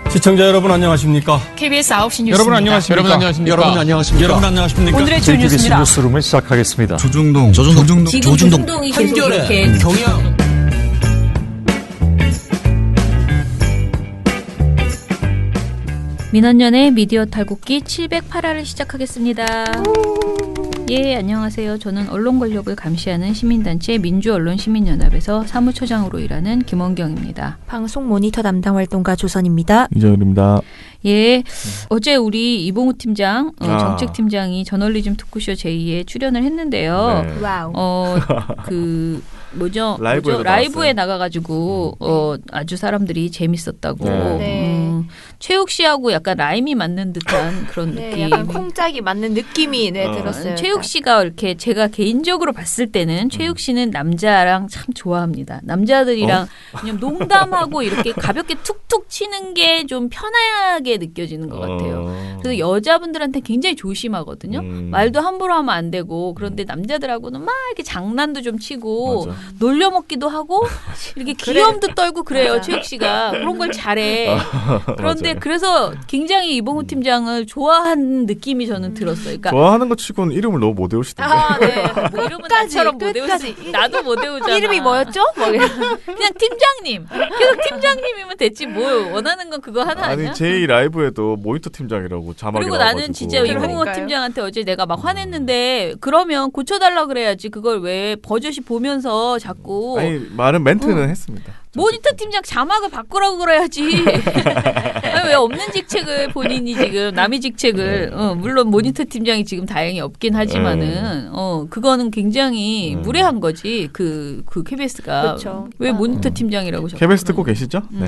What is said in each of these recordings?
시청자 여러분 안녕하십니까? KBS 9시 뉴스. 여러분 안녕하십니까? 여러분 안녕하십니까? 여러분 안녕하십니까? 여러분 안녕하십니까? 오늘의 주요 KBS 뉴스입니다. 뉴스룸을 시작하겠습니다. 조중동 지금 조중동이 계속 이렇게 경영 민원연의 미디어 탈곡기 708화를 시작하겠습니다. 예, 안녕하세요. 저는 언론 권력을 감시하는 시민단체 민주언론시민연합에서 사무처장으로 일하는 김원경입니다. 방송 모니터 담당 활동가 조선입니다. 이정현입니다. 예, 어제 우리 이봉우 팀장, 정책팀장이 저널리즘 토크쇼 제2에 출연을 했는데요. 네. 와우. 라이브에 나가가지고 아주 사람들이 재밌었다고. 네. 최욱 씨하고 약간 라임이 맞는 듯한 그런 네, 느낌. 약간 콩짝이 맞는 느낌이 들었어요. 최욱 씨가 이렇게 제가 개인적으로 봤을 때는 최욱 씨는 남자랑 참 좋아합니다. 남자들이랑 그냥 농담하고 이렇게 가볍게 툭툭 치는 게 좀 편하게 느껴지는 것 같아요. 그래서 여자분들한테 굉장히 조심하거든요. 말도 함부로 하면 안 되고 그런데 남자들하고는 막 이렇게 장난도 좀 치고 맞아. 놀려먹기도 하고 이렇게 귀염도 떨고 그래요. 최욱 씨가 그런 걸 잘해. 그런데 그래서 굉장히 이봉우 팀장을 좋아하는 느낌이 저는 들었어요. 그러니까 좋아하는 것 치고는 이름을 너무 못 외우시던데. 네. 뭐 이름은 나처럼 못 외우지. 나도 못 외우잖아. 이름이 뭐였죠? 그냥 팀장님. 계속 팀장님이면 됐지. 뭐 원하는 건 그거 하나 아니야? 아니 제 라이브에도 모니터 팀장이라고 자막이 그리고 나와가지고. 나는 진짜 이봉우 그러니까요. 팀장한테 어제 내가 막 화냈는데 그러면 고쳐달라 그래야지. 그걸 왜 버젓이 보면서 자꾸 아니 말은 멘트는 했습니다. 모니터 팀장 자막을 바꾸라고 그래야지. 아니, 왜 없는 직책을 본인이 지금 남의 직책을 물론 모니터 팀장이 지금 다행히 없긴 하지만은 그거는 굉장히 무례한 거지. 그 KBS가 그렇죠. 왜 모니터 팀장이라고 KBS 듣고 계시죠? 네.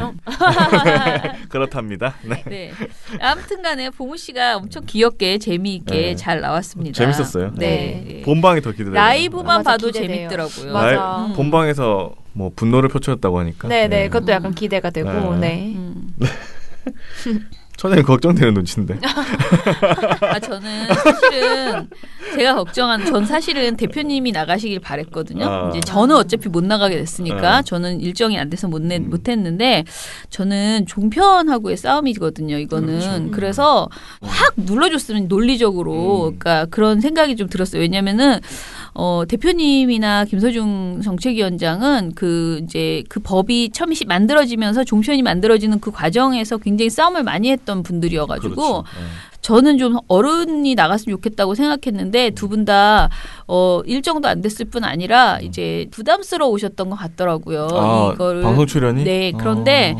그렇답니다. 네. 네. 아무튼간에 봉우 씨가 엄청 귀엽게 재미있게 네. 잘 나왔습니다. 재밌었어요. 네. 본방이 더 기대돼요. 라이브만 맞아, 봐도 기대돼요. 재밌더라고요. 맞아. 본방에서 뭐 분노를 표출했다고 하니까. 네네, 그것도 약간 기대가 되고, 네. 네. 처장님 걱정되는 눈치인데. 저는 사실은 제가 걱정한 전 사실은 대표님이 나가시길 바랬거든요. 이제 저는 어차피 못 나가게 됐으니까 저는 일정이 안 돼서 못했는데 저는 종편하고의 싸움이거든요. 이거는 그래서 확 눌러줬으면 논리적으로 그러니까 그런 생각이 좀 들었어요. 왜냐면은 대표님이나 김서중 정책위원장은 그 법이 처음에 만들어지면서 종편이 만들어지는 그 과정에서 굉장히 싸움을 많이 했던 분들이어가지고 그렇죠. 저는 좀 어른이 나갔으면 좋겠다고 생각했는데 두 분 다 일정도 안 됐을 뿐 아니라 이제 부담스러우셨던 것 같더라고요. 이거를 방송 출연이? 네, 그런데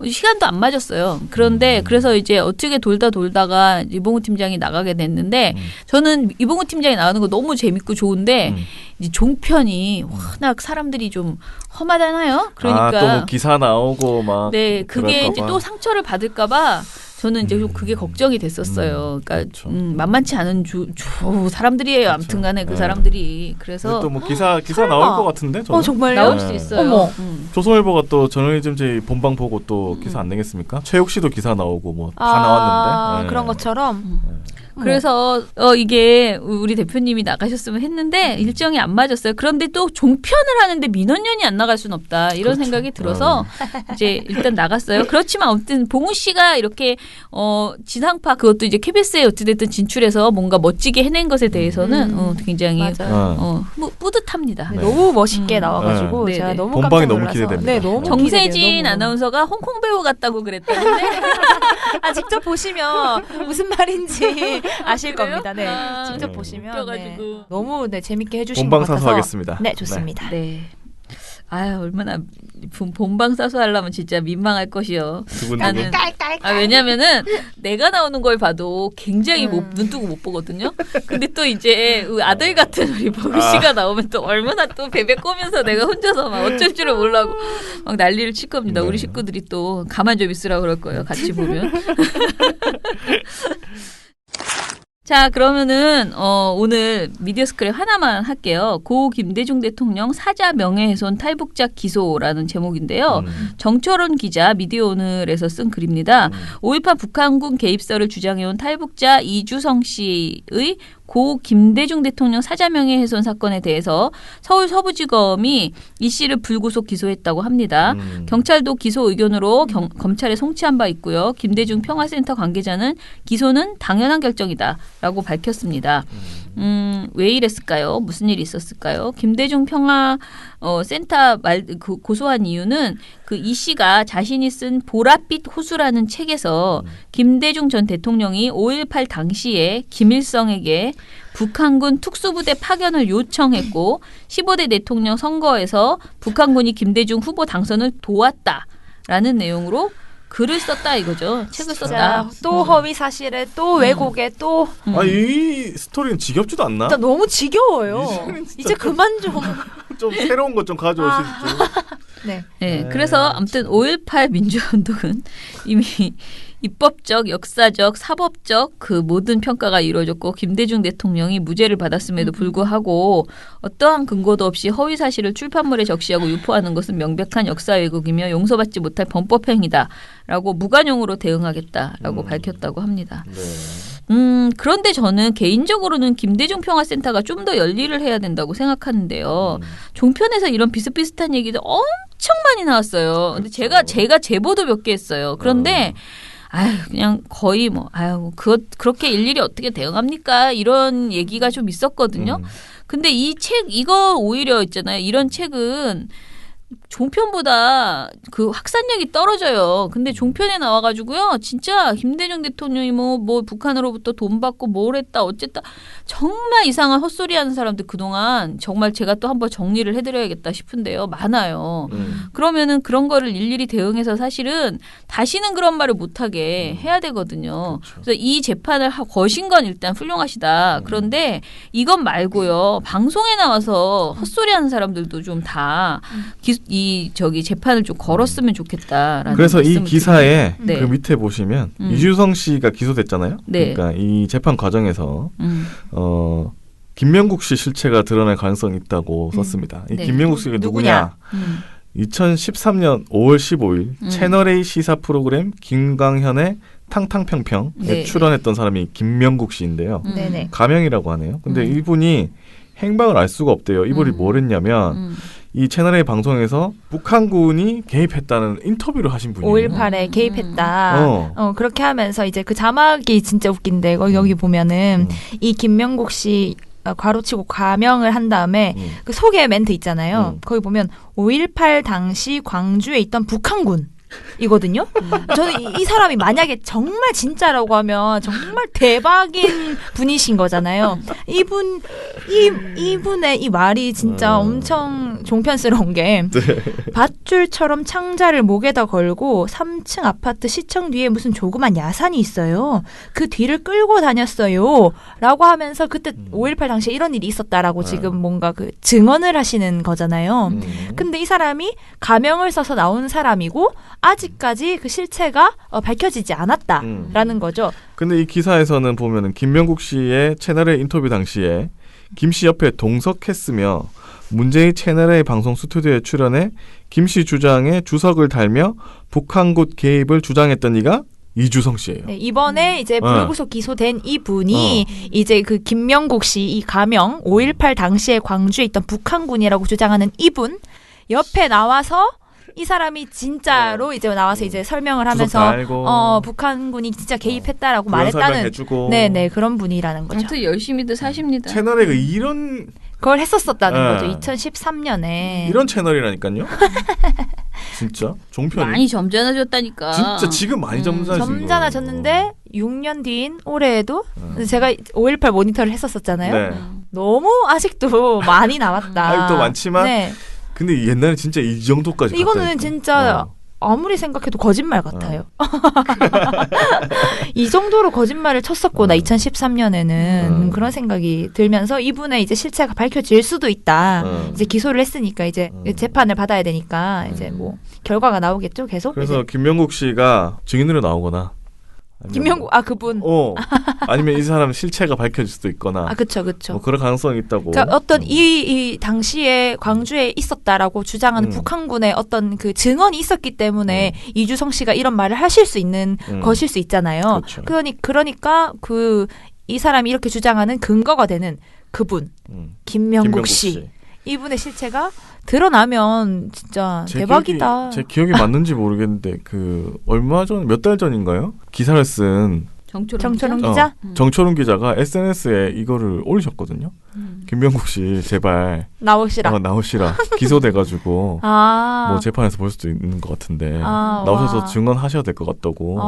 시간도 안 맞았어요. 그런데 그래서 이제 어떻게 돌다가 이봉우 팀장이 나가게 됐는데 저는 이봉우 팀장이 나가는 거 너무 재밌고 좋은데 이제 종편이 워낙 사람들이 좀 험하잖아요. 그러니까 또 뭐 기사 나오고 막. 네, 그게 이제 그럴까 봐. 또 상처를 받을까봐 저는 이제 좀 그게 걱정이 됐었어요. 그러니까 그렇죠. 만만치 않은 사람들이에요. 아무튼간에 그 사람들이 그래서 또 뭐 기사 나올 것 같은데. 저는? 정말요? 나올 네. 수 있어요. 어머. 조선일보가 또 저널리즘 제 본방 보고 또 기사 안 내겠습니까? 최욱 씨도 기사 나오고 뭐 다 나왔는데. 네. 그런 것처럼. 그래서 이게 우리 대표님이 나가셨으면 했는데 일정이 안 맞았어요. 그런데 또 종편을 하는데 민원연이 안 나갈 수는 없다. 이런 생각이 들어서 이제 일단 나갔어요. 그렇지만 아무튼 봉우 씨가 이렇게 지상파 그것도 이제 KBS에 어찌됐든 진출해서 뭔가 멋지게 해낸 것에 대해서는 굉장히 뿌듯합니다. 네, 너무 멋있게 나와가지고 네. 제가 너무 본방이 깜짝 너무 놀라서. 기대됩니다. 네, 너무 정세진 기대돼요. 너무. 아나운서가 홍콩 배우 같다고 그랬다는데 직접 보시면 무슨 말인지 아실 그래요? 겁니다. 네, 아, 직접 보시면 웃겨가지고. 네, 너무 재밌게 해주신 본방 것 같아서 사수하겠습니다. 네, 좋습니다. 네. 얼마나 본방 사수하려면 진짜 민망할 것이요. 나는 왜냐면은 내가 나오는 걸 봐도 굉장히 눈 뜨고 못 보거든요. 근데 또 이제 아들 같은 우리 보미 씨가 나오면 또 얼마나 또 베베 꼬면서 내가 혼자서 막 어쩔 줄을 몰라고 막 난리를 칠 겁니다. 우리 식구들이 또 가만 좀 있으라고 그럴 거예요. 같이 보면. 자, 그러면은 오늘 미디어 스크랩 하나만 할게요. 고 김대중 대통령 사자 명예훼손 탈북자 기소라는 제목인데요. 정철원 기자 미디어오늘에서 쓴 글입니다. 5.18 북한군 개입설을 주장해온 탈북자 이주성 씨의 고 김대중 대통령 사자명예 훼손 사건에 대해서 서울 서부지검이 이 씨를 불구속 기소했다고 합니다. 경찰도 기소 의견으로 검찰에 송치한 바 있고요. 김대중 평화센터 관계자는 기소는 당연한 결정이다라고 밝혔습니다. 왜 이랬을까요? 무슨 일이 있었을까요? 김대중 평화센터 고소한 이유는 그 이 씨가 자신이 쓴 보랏빛 호수라는 책에서 김대중 전 대통령이 5.18 당시에 김일성에게 북한군 특수부대 파견을 요청했고 15대 대통령 선거에서 북한군이 김대중 후보 당선을 도왔다라는 내용으로 글을 썼다 이거죠. 책을 썼다. 또 허위 사실에 또 왜곡에 또 이 스토리는 지겹지도 않나? 진짜 너무 지겨워요. 이제는 진짜 이제 그만 좀. 좀 새로운 것 좀 가져올 수 있죠. 네. 네, 그래서 아무튼 5.18 민주화운동은 이미 입법적, 역사적, 사법적 그 모든 평가가 이루어졌고 김대중 대통령이 무죄를 받았음에도 불구하고 어떠한 근거도 없이 허위 사실을 출판물에 적시하고 유포하는 것은 명백한 역사 왜곡이며 용서받지 못할 범법 행위다라고 무관용으로 대응하겠다라고 밝혔다고 합니다. 네. 그런데 저는 개인적으로는 김대중 평화센터가 좀 더 열일을 해야 된다고 생각하는데요. 종편에서 이런 비슷비슷한 얘기도 엄청 많이 나왔어요. 근데 제가 제보도 몇 개 했어요. 그런데 그냥 거의 그렇게 일일이 어떻게 대응합니까? 이런 얘기가 좀 있었거든요. 근데 이 책, 이거 오히려 있잖아요. 이런 책은 종편보다 그 확산력이 떨어져요. 근데 종편에 나와가지고요, 진짜 김대중 대통령이 뭐 북한으로부터 돈 받고 뭘 했다 어쨌다 정말 이상한 헛소리하는 사람들 그동안 정말 제가 또 한번 정리를 해드려야겠다 싶은데요, 많아요. 그러면은 그런 거를 일일이 대응해서 사실은 다시는 그런 말을 못하게 해야 되거든요. 그렇죠. 그래서 이 재판을 거신 건 일단 훌륭하시다. 그런데 이것 말고요, 방송에 나와서 헛소리하는 사람들도 좀 다 재판을 좀 걸었으면 좋겠다라는. 그래서 이 기사에 네. 그 밑에 보시면 이주성 씨가 기소됐잖아요. 네. 그러니까 이 재판 과정에서 김명국 씨 실체가 드러날 가능성이 있다고 썼습니다. 이 네. 김명국 씨가 누구냐? 2013년 5월 15일 채널A 시사 프로그램 김광현의 탕탕평평에 네. 출연했던 사람이 김명국 씨인데요. 네네. 가명이라고 하네요. 근데 이분이 행방을 알 수가 없대요. 이분이 뭘 했냐면 이 채널A 방송에서 북한군이 개입했다는 인터뷰를 하신 분이에요. 5.18에 개입했다. 그렇게 하면서 이제 그 자막이 진짜 웃긴데 여기 보면은 이 김명국 씨 괄호치고 가명을 한 다음에 그 소개 멘트 있잖아요. 거기 보면 5.18 당시 광주에 있던 북한군 이거든요. 저는 이 사람이 만약에 정말 진짜라고 하면 정말 대박인 분이신 거잖아요. 이분의 이 말이 진짜 엄청 종편스러운 게 밧줄처럼 창자를 목에다 걸고 3층 아파트 시청 뒤에 무슨 조그만 야산이 있어요. 그 뒤를 끌고 다녔어요. 라고 하면서 그때 5.18 당시에 이런 일이 있었다라고 지금 뭔가 그 증언을 하시는 거잖아요. 근데 이 사람이 가명을 써서 나온 사람이고 아직까지 그 실체가 밝혀지지 않았다라는 거죠. 근데 이 기사에서는 보면은 김명국 씨의 채널A 인터뷰 당시에 김 씨 옆에 동석했으며 문제의 채널A 방송 스튜디오에 출연해 김 씨 주장에 주석을 달며 북한군 개입을 주장했던 이가 이주성 씨예요. 네, 이번에 이제 불구속 기소된 이 분이 이제 그 김명국 씨 이 가명 5.18 당시에 광주에 있던 북한군이라고 주장하는 이분 옆에 나와서 이 사람이 진짜로 이제 나와서 이제 설명을 하면서 북한군이 진짜 개입했다라고 말했다는 네네 그런 분이라는 거죠. 아무튼 열심히들 사십니다. 채널A가 이런 그걸 했었었다는 거죠. 2013년에 이런 채널이라니까요. 진짜 종편이 많이 점잖아졌다니까. 진짜 지금 많이 점잖아졌는데 6년 뒤인 올해에도 제가 5.18 모니터를 했었었잖아요. 네. 너무 아직도 많이 나왔다. 아직도 많지만 네. 근데 옛날에 진짜 이 정도까지 이거는 진짜 아무리 생각해도 거짓말 같아요. 이 정도로 거짓말을 쳤었구나 2013년에는 그런 생각이 들면서 이분의 이제 실체가 밝혀질 수도 있다. 이제 기소를 했으니까 이제 재판을 받아야 되니까 이제 뭐 결과가 나오겠죠 계속. 그래서 이제. 김명국 씨가 증인으로 나오거나 김명국 그분. 아니면 이 사람 실체가 밝혀질 수도 있거나. 그쵸. 뭐 그런 가능성이 있다고. 그러니까 어떤 이 당시에 광주에 있었다라고 주장하는 북한군의 어떤 그 증언이 있었기 때문에 이주성 씨가 이런 말을 하실 수 있는 것일 수 있잖아요. 그렇죠. 그러니까 이 사람이 이렇게 주장하는 근거가 되는 그분 김명국 씨. 이분의 실체가 드러나면 진짜 대박이다. 제 기억이 맞는지 모르겠는데 그 얼마 전 몇 달 전인가요? 기사를 쓴 정철웅 기자? 정철웅 기자가 SNS에 이거를 올리셨거든요. 김명국 씨 제발 나오시라. 나오시라. 기소돼가지고 뭐 재판에서 볼 수도 있는 것 같은데 나오셔서 증언하셔야 될 것 같다고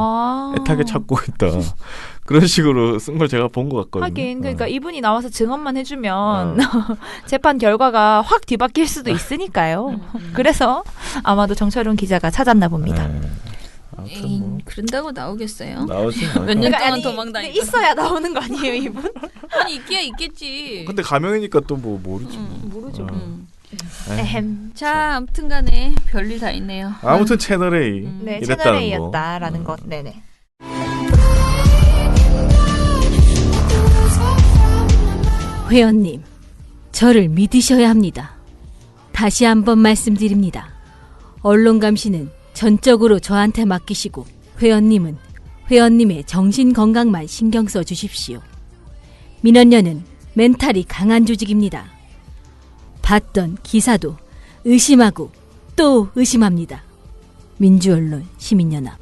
애타게 찾고 있다. 그런 식으로 쓴 걸 제가 본 것 같거든요. 하긴 그러니까 이분이 나와서 증언만 해주면 재판 결과가 확 뒤바뀔 수도 있으니까요. 그래서 아마도 정철웅 기자가 찾았나 봅니다. 에이, 그런다고 나오겠어요? 나오지. 몇 년 동안 아니, 도망다니고 있어야 나오는 거 아니에요, 이분? 아니 있기야 있겠지. 근데 가명이니까 또 뭐 모르지. 모르죠. 에헴. 자, 아무튼간에 별일 다 있네요. 아무튼 채널 A 네, 이랬다는 채널 거. A였다라는 것. 네네. 회원님, 저를 믿으셔야 합니다. 다시 한번 말씀드립니다. 언론 감시는 전적으로 저한테 맡기시고 회원님은 회원님의 정신 건강만 신경 써 주십시오. 민원연은 멘탈이 강한 조직입니다. 봤던 기사도 의심하고 또 의심합니다. 민주언론 시민연합.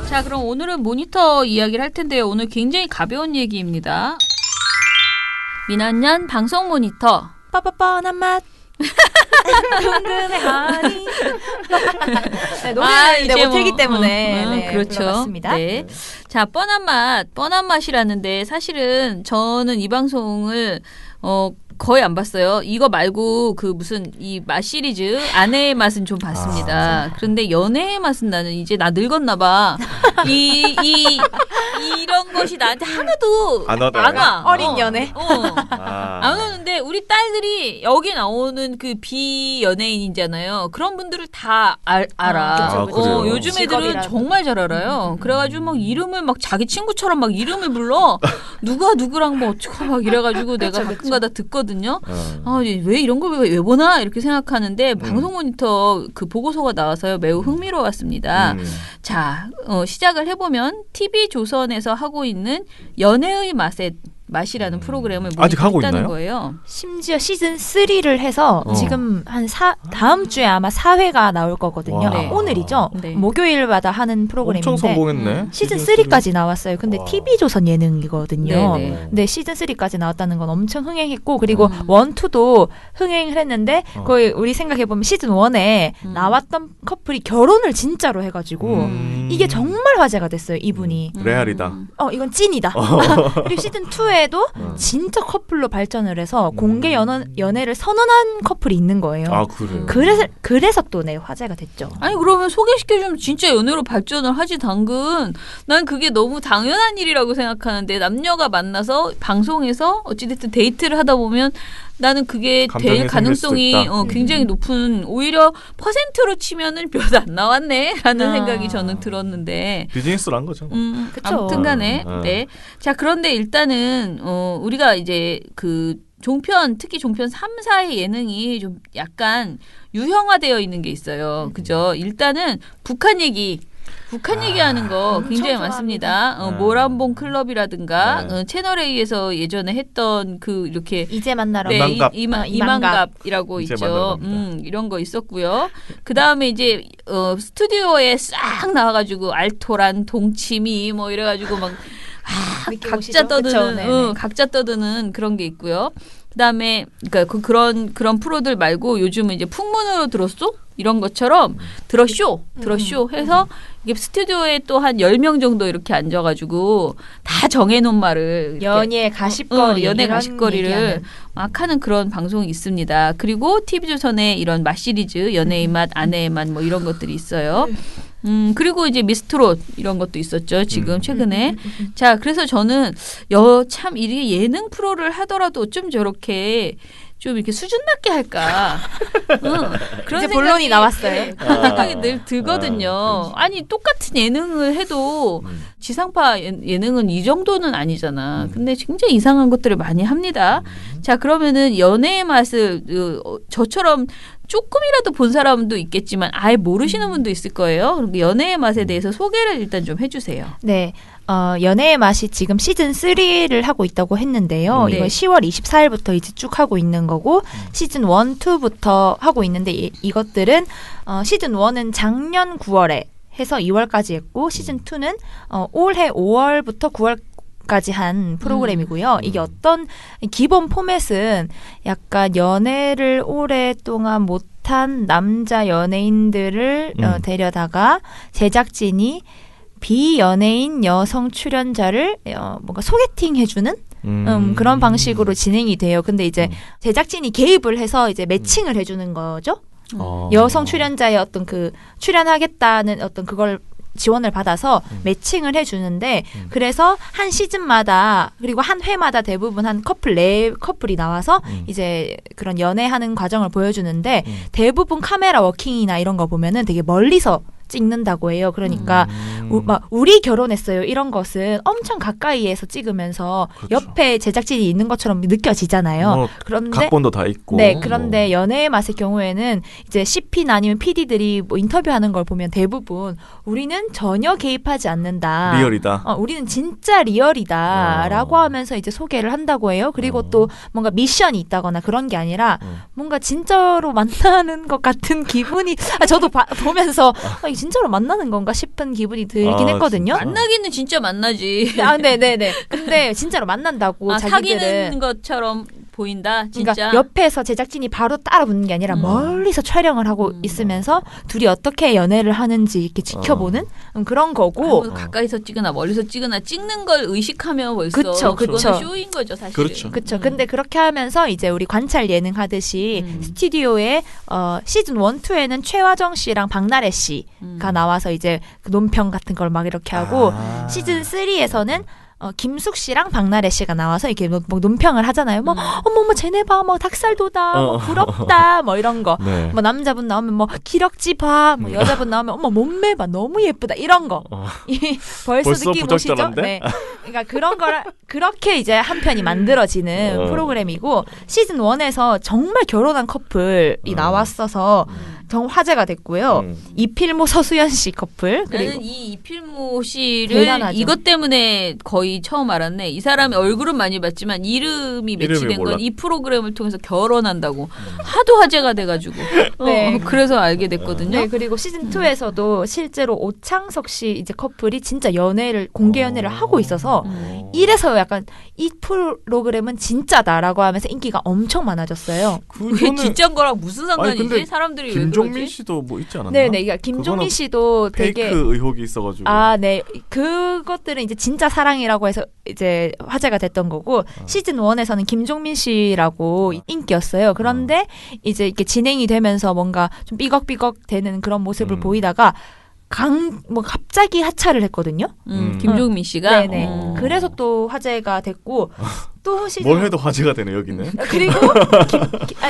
자, 그럼 오늘은 모니터 이야기를 할 텐데요. 오늘 굉장히 가벼운 얘기입니다. 민원연 방송 모니터. 뻔한 맛. 둥근의 하니. 네, 노래를 못하기 때문에 네, 그렇죠. 불러봤습니다. 네. 자, 뻔한 맛이라는데 사실은 저는 이 방송을 거의 안 봤어요. 이거 말고 그 무슨 이 맛 시리즈 아내의 맛은 좀 봤습니다. 그런데 연애의 맛은 나는 이제 나 늙었나 봐. 이런 것이 나한테 하나도 안 와요? 안 와. 어린 연애. 안 오는데 우리 딸들이 여기 나오는 그 비연예인이잖아요. 그런 분들을 다 알아. 그쵸, 그래요? 요즘 애들은 직업이라도. 정말 잘 알아요. 그래가지고 막 이름을 막 자기 친구처럼 막 이름을 불러. 누가 누구랑 뭐 어쩌고 막 이래가지고 내가 가끔가다 듣거든요. 왜 이런 걸 왜 보나 이렇게 생각하는데 방송 모니터 그 보고서가 나와서요 매우 흥미로웠습니다. 자, 시작을 해보면 TV 조선에서 하고 있는 연애의 맛이라는 프로그램을 아직 하고 있다는 있나요? 거예요. 심지어 시즌 3를 해서 지금 다음 주에 아마 4회가 나올 거거든요. 와. 네. 오늘이죠. 네. 목요일마다 하는 프로그램인데 엄청 성공했네. 시즌 3까지 나왔어요. 근데 와. TV조선 예능이거든요. 네네. 근데 시즌 3까지 나왔다는 건 엄청 흥행했고 그리고 1, 2도 흥행을 했는데 거의 우리 생각해보면 시즌 1에 나왔던 커플이 결혼을 진짜로 해가지고 이게 정말 화제가 됐어요. 이분이. 레알이다. 이건 찐이다. 그리고 시즌 2에도 진짜 커플로 발전을 해서 공개 연애를 선언한 커플이 있는 거예요. 아 그래요. 그래서 또 화제가 됐죠. 아니 그러면 소개시켜주면 진짜 연애로 발전을 하지 당근. 난 그게 너무 당연한 일이라고 생각하는데 남녀가 만나서 방송에서 어찌됐든 데이트를 하다 보면 나는 그게 감정이 될 가능성이 생길 수도 있다. 굉장히 높은 오히려 퍼센트로 치면은 몇 안 나왔네라는 생각이 저는 들었는데 비즈니스란 거죠. 그쵸. 아무튼간에 네. 자 그런데 일단은 우리가 이제 그 종편 특히 종편 3, 4의 예능이 좀 약간 유형화되어 있는 게 있어요. 그죠? 일단은 북한 얘기하는 거 굉장히 많습니다. 모란봉 클럽이라든가 채널 A에서 예전에 했던 그 이렇게 이제 만나러 이만갑. 이만갑이라고 이제 있죠. 만나러 갑니다. 이런 거 있었고요. 그 다음에 이제 스튜디오에 싹 나와가지고 알토란 동치미 뭐 이래가지고 막 느낌 각자 오시죠? 떠드는 그쵸? 네네. 각자 떠드는 그런 게 있고요. 그다음에 그러니까 그런 프로들 말고 요즘은 이제 풍문으로 들었어? 이런 것처럼 들었쇼 해서 이게 스튜디오에 또 한 10명 정도 이렇게 앉아가지고 다 정해놓은 말을 연예 가십거리 연애 이런 가십거리를 얘기하는. 막 하는 그런 방송이 있습니다. 그리고 TV조선에 이런 맛 시리즈 연애의 맛, 아내의 맛 뭐 이런 것들이 있어요. 그리고 이제 미스트롯 이런 것도 있었죠. 지금 최근에. 자, 그래서 저는 참 이게 예능 프로를 하더라도 어쩜 저렇게 좀 이렇게 수준 낮게 할까. 그런 이제 본론이 생각이, 나왔어요. 네, 그런 생각이 늘 들거든요. 아니 똑같은 예능을 해도 지상파 예능은 이 정도는 아니잖아. 근데 굉장히 이상한 것들을 많이 합니다. 자 그러면은 연애의 맛을 저처럼 조금이라도 본 사람도 있겠지만 아예 모르시는 분도 있을 거예요. 그러니까 연애의 맛에 대해서 소개를 일단 좀 해주세요. 네. 연애의 맛이 지금 시즌 3를 하고 있다고 했는데요. 네. 이거 10월 24일부터 이제 쭉 하고 있는 거고 시즌 1, 2부터 하고 있는데 이것들은 시즌 1은 작년 9월에 해서 2월까지 했고 시즌 2는 올해 5월부터 9월까지 한 프로그램이고요. 이게 어떤 기본 포맷은 약간 연애를 오랫동안 못한 남자 연예인들을 데려다가 제작진이 비연예인 여성 출연자를 뭔가 소개팅 해주는 그런 방식으로 진행이 돼요. 근데 이제 제작진이 개입을 해서 이제 매칭을 해주는 거죠. 여성 출연자의 어떤 그 출연하겠다는 어떤 그걸 지원을 받아서 매칭을 해주는데 그래서 한 시즌마다 그리고 한 회마다 대부분 한 커플 4커플이 나와서 이제 그런 연애하는 과정을 보여주는데 대부분 카메라 워킹이나 이런 거 보면은 되게 멀리서 찍는다고 해요. 그러니까 막 우리 결혼했어요. 이런 것은 엄청 가까이에서 찍으면서 그렇죠. 옆에 제작진이 있는 것처럼 느껴지잖아요. 그런데 각본도 다 있고. 네, 그런데 연애의 맛의 경우에는 이제 CP나 아니면 PD들이 뭐 인터뷰하는 걸 보면 대부분 우리는 전혀 개입하지 않는다. 리얼이다. 우리는 진짜 리얼이다라고 하면서 이제 소개를 한다고 해요. 그리고 또 뭔가 미션이 있다거나 그런 게 아니라 뭔가 진짜로 만나는 것 같은 기분이 저도 보면서 이게 진짜로 만나는 건가 싶은 기분이 들긴 했거든요. 진짜. 만나기는 진짜 만나지. 네네네. 근데 진짜로 만난다고 자기들은 사귀는 것처럼 보인다. 진짜. 그러니까 옆에서 제작진이 바로 따라붙는 게 아니라 멀리서 촬영을 하고 있으면서 둘이 어떻게 연애를 하는지 이렇게 지켜보는 그런 거고. 가까이서 찍으나 멀리서 찍으나 찍는 걸 의식하면 벌써 그쵸. 그거는 쇼인 거죠, 사실. 그렇죠. 그렇죠. 근데 그렇게 하면서 이제 우리 관찰 예능 하듯이 스튜디오에 시즌 1, 2에는 최화정 씨랑 박나래 씨가 나와서 이제 그 논평 같은 걸 막 이렇게 하고 시즌 3에서는 김숙 씨랑 박나래 씨가 나와서 이렇게 뭐 논평을 하잖아요. 뭐 어머 쟤네 봐, 뭐 닭살 돋아, 뭐 부럽다, 뭐 이런 거. 네. 뭐 남자분 나오면 뭐 기럭지 봐, 뭐 여자분 나오면 어머 몸매 봐, 너무 예쁘다 이런 거. 벌써 느낌 오시죠? 부적절한데? 네. 그러니까 그런 걸 그렇게 이제 한 편이 만들어지는 프로그램이고 시즌 1에서 정말 결혼한 커플이 나왔어서 정말 화제가 됐고요. 이필모 서수연 씨 커플 그리고 나는 이 이필모 씨를 대단하죠. 이것 때문에 거의 처음 알았네. 이 사람이 얼굴은 많이 봤지만 이름이 매치된 건 이 프로그램을 통해서 결혼한다고 하도 화제가 돼가지고 네. 그래서 알게 됐거든요. 네, 그리고 시즌 2에서도 실제로 오창석 씨 이제 커플이 진짜 연애를 공개 연애를 하고 있어서 이래서 약간 이 프로그램은 진짜다라고 하면서 인기가 엄청 많아졌어요. 그게 진짜인 거랑 무슨 상관이지? 근데 사람들이 왜 김종민 그러지? 씨도 뭐 있지 않았나? 네, 그러니까 김종민 씨도 페이크 되게 의혹이 있어가지고. 네. 그것들은 이제 진짜 사랑이라고 해서 이제 화제가 됐던 거고 시즌 1에서는 김종민 씨라고 인기였어요. 그런데 이제 이렇게 진행이 되면서 뭔가 좀 삐걱삐걱 되는 그런 모습을 보이다가 갑자기 하차를 했거든요. 김종민 씨가. 네네. 그래서 또 화제가 됐고 또 시즌 뭘 해도 화제가 되네 여기는. 그리고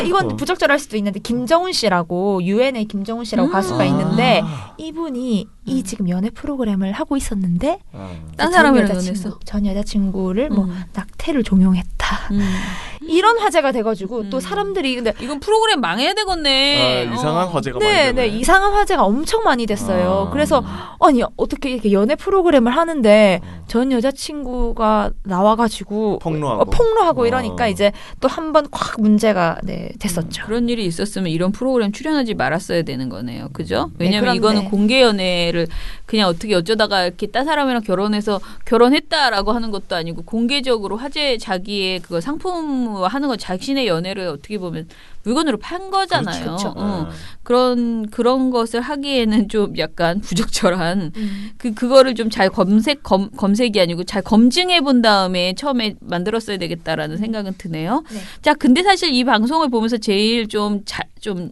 이건 부적절할 수도 있는데 김정훈 씨라고 UN의 김정훈 씨라고 가수가 있는데 이분이 이 지금 연애 프로그램을 하고 있었는데 딴 사람이랑 연애했어. 전 여자친구를 뭐 낙태를 종용했다. 이런 화제가 돼가지고 또 사람들이 근데 이건 프로그램 망해야 되겠네. 이상한 화제가 많이 되네. 네, 이상한 화제가 엄청 많이 됐어요. 그래서 아니 어떻게 이렇게 연애 프로그램을 하는데 전 여자친구가 나와가지고 폭로하고 이러니까 이제 또 한 번 콱 문제가 됐었죠. 그런 일이 있었으면 이런 프로그램 출연하지 말았어야 되는 거네요. 그죠? 왜냐면 네, 이거는 공개 연애를 그냥 어떻게 어쩌다가 이렇게 딴 사람이랑 결혼해서 결혼했다라고 하는 것도 아니고 공개적으로 화제 자기의 그거 상품화 하는 거 자신의 연애를 어떻게 보면 물건으로 판 거잖아요. 그렇죠. 그런 것을 하기에는 좀 약간 부적절한 그거를 좀 잘 검색이 아니고 잘 검증해 본 다음에 처음에 만들었어야 되겠다라는 생각은 드네요. 네. 자, 근데 사실 이 방송을 보면서 제일 좀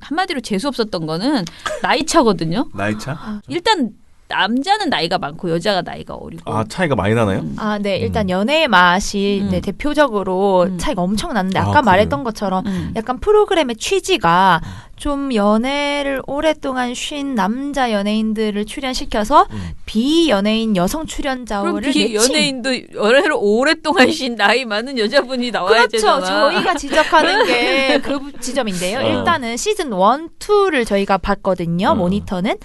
한마디로 재수 없었던 거는 나이 차거든요. 나이 차? 일단 남자는 나이가 많고 여자가 나이가 어리고. 차이가 많이 나나요? 네, 일단 연애의 맛이 대표적으로 차이가 엄청 나는데 아까 그래요? 말했던 것처럼 약간 프로그램의 취지가 좀 연애를 오랫동안 쉰 남자 연예인들을 출연시켜서 비연예인 여성 그럼 출연자를 비연예인도 연애를 오랫동안 쉰 나이 많은 여자분이 나와야 그렇죠. 되잖아. 저희가 지적하는 게 그 지점인데요. 일단은 시즌 1, 2를 저희가 봤거든요. 모니터는.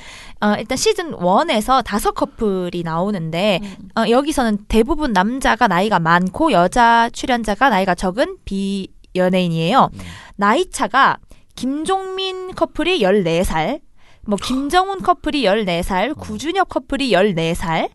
일단 시즌 1에서 5커플이 나오는데 여기서는 대부분 남자가 나이가 많고 여자 출연자가 나이가 적은 비연예인이에요. 나이 차가 김종민 커플이 14살, 뭐 김정훈 커플이 14살, 구준혁 커플이 14살,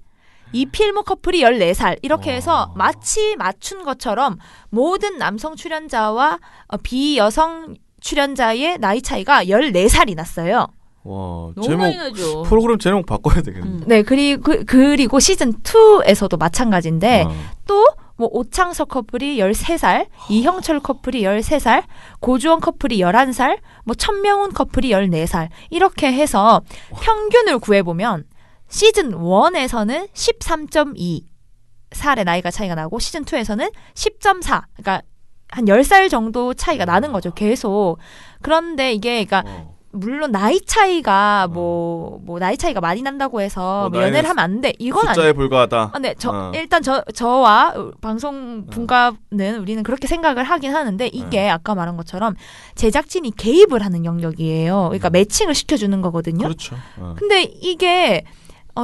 이필무 커플이 14살 이렇게 해서 마치 맞춘 것처럼 모든 남성 출연자와 비여성 출연자의 나이 차이가 14살이 났어요. 와, 너무 제목 많이 나죠. 프로그램 제목 바꿔야 되겠네. 네, 그리고 시즌 2에서도 마찬가지인데 또 뭐 오창석 커플이 13살, 이형철 커플이 13살, 고주원 커플이 11살, 뭐 천명훈 커플이 14살 이렇게 해서 평균을 구해보면 시즌 1에서는 13.2살의 나이가 차이가 나고 시즌 2에서는 10.4 그러니까 한 10살 정도 차이가 나는 거죠. 계속. 그런데 이게 그러니까 물론 나이 차이가 뭐 나이 차이가 많이 난다고 해서 뭐 연애를 하면 안 돼. 이건 숫자에 불과하다. 네, 일단 저와 방송 분과는 우리는 그렇게 생각을 하긴 하는데 이게 아까 말한 것처럼 제작진이 개입을 하는 영역이에요. 그러니까 매칭을 시켜주는 거거든요. 그렇죠. 근데 이게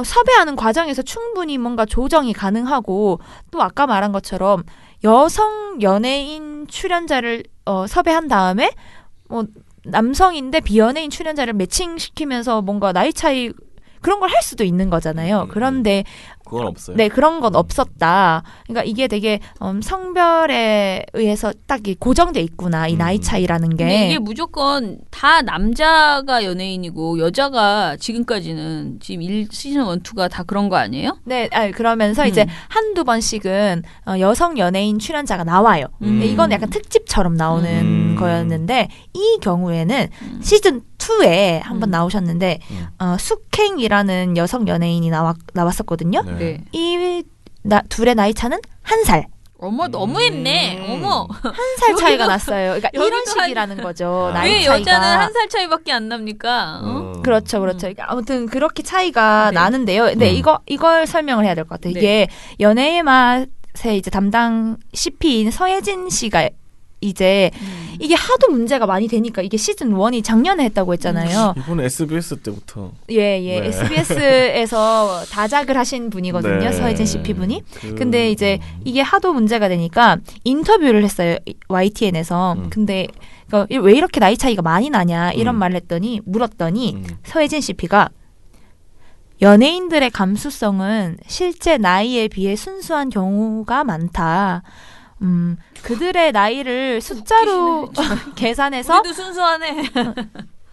섭외하는 과정에서 충분히 뭔가 조정이 가능하고 또 아까 말한 것처럼 여성 연예인 출연자를 섭외한 다음에 뭐 남성인데 비연예인 출연자를 매칭시키면서 뭔가 나이 차이 그런 걸 할 수도 있는 거잖아요. 그런데 그건 없어요. 네, 그런 건 없었다. 그러니까 이게 되게 성별에 의해서 딱 고정돼 있구나. 이 나이 차이라는 게. 근데 이게 무조건 다 남자가 연예인이고 여자가 지금까지는 지금 시즌 1, 2가 다 그런 거 아니에요? 네, 그러면서 이제 한두 번씩은 여성 연예인 출연자가 나와요. 근데 이건 약간 특집처럼 나오는 거였는데 이 경우에는 시즌 2에 한번 나오셨는데 숙행이라는 여성 연예인이 나왔었거든요. 네. 이 둘의 나이 차는 1살. 어머 너무했네. 어머. 1살 차이가 났어요. 그러니까 이런 여기도 식이라는 거죠. 나이 왜 차이가. 여자는 1살 차이밖에 안 납니까? 그렇죠. 그러니까 아무튼 그렇게 차이가 네. 나는데요. 근데 이걸 설명을 해야 될 것 같아요. 네. 이게 연애의 맛의 이제 담당 CP인 서예진 씨가 이제 이게 하도 문제가 많이 되니까 이게 시즌 1이 작년에 했다고 했잖아요. 이번에 SBS 때부터. 예. 네. SBS에서 다작을 하신 분이거든요. 네. 서혜진 CP분이. 근데 이제 이게 하도 문제가 되니까 인터뷰를 했어요. YTN에서. 근데 왜 이렇게 나이 차이가 많이 나냐 이런 말을 물었더니 서혜진 CP가 연예인들의 감수성은 실제 나이에 비해 순수한 경우가 많다. 그들의 나이를 숫자로 계산해서 우리도 순수하네.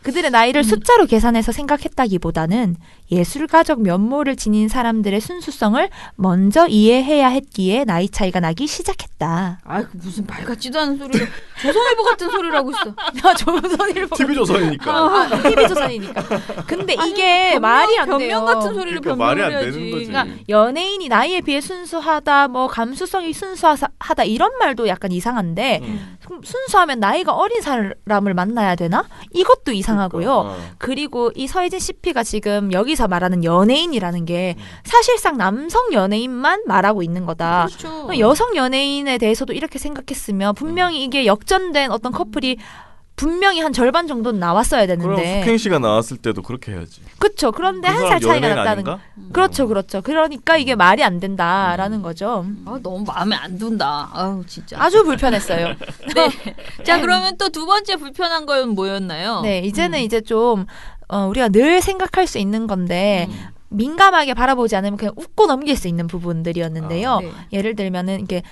그들의 나이를 숫자로 계산해서 생각했다기보다는 예술가적 면모를 지닌 사람들의 순수성을 먼저 이해해야 했기에 나이 차이가 나기 시작했다. 아, 무슨 말 같지도 않은 소리를 조선일보 같은 소리를 하고 있어. 조선일보 TV조선이니까. TV조선이니까. 근데 이게 말이 안 돼요. 변명 같은 소리를 그러니까 변명을 말이 안 해야지. 되는 거지. 그러니까 연예인이 나이에 비해 순수하다, 뭐 감수성이 순수하다 이런 말도 약간 이상한데 그럼 순수하면 나이가 어린 사람을 만나야 되나? 이것도 이상하고요. 그리고 이 서혜진 CP가 지금 여기서 말하는 연예인이라는 게 사실상 남성 연예인만 말하고 있는 거다. 그렇죠. 여성 연예인에 대해서도 이렇게 생각했으면 분명히 이게 역전된 어떤 커플이 분명히 한 절반 정도는 나왔어야 그럼 되는데. 숙행 씨가 나왔을 때도 그렇게 해야지. 그렇죠. 그런데 그 한 살 사람 차이가 연예인 났다는 아닌가? 그렇죠. 그러니까 이게 말이 안 된다라는 거죠. 아, 너무 마음에 안 든다. 아우 진짜. 아주 불편했어요. 네. 자, 그러면 또 두 번째 불편한 건 뭐였나요? 네, 이제는 이제 좀 우리가 늘 생각할 수 있는 건데 민감하게 바라보지 않으면 그냥 웃고 넘길 수 있는 부분들이었는데요. 네. 예를 들면은 이게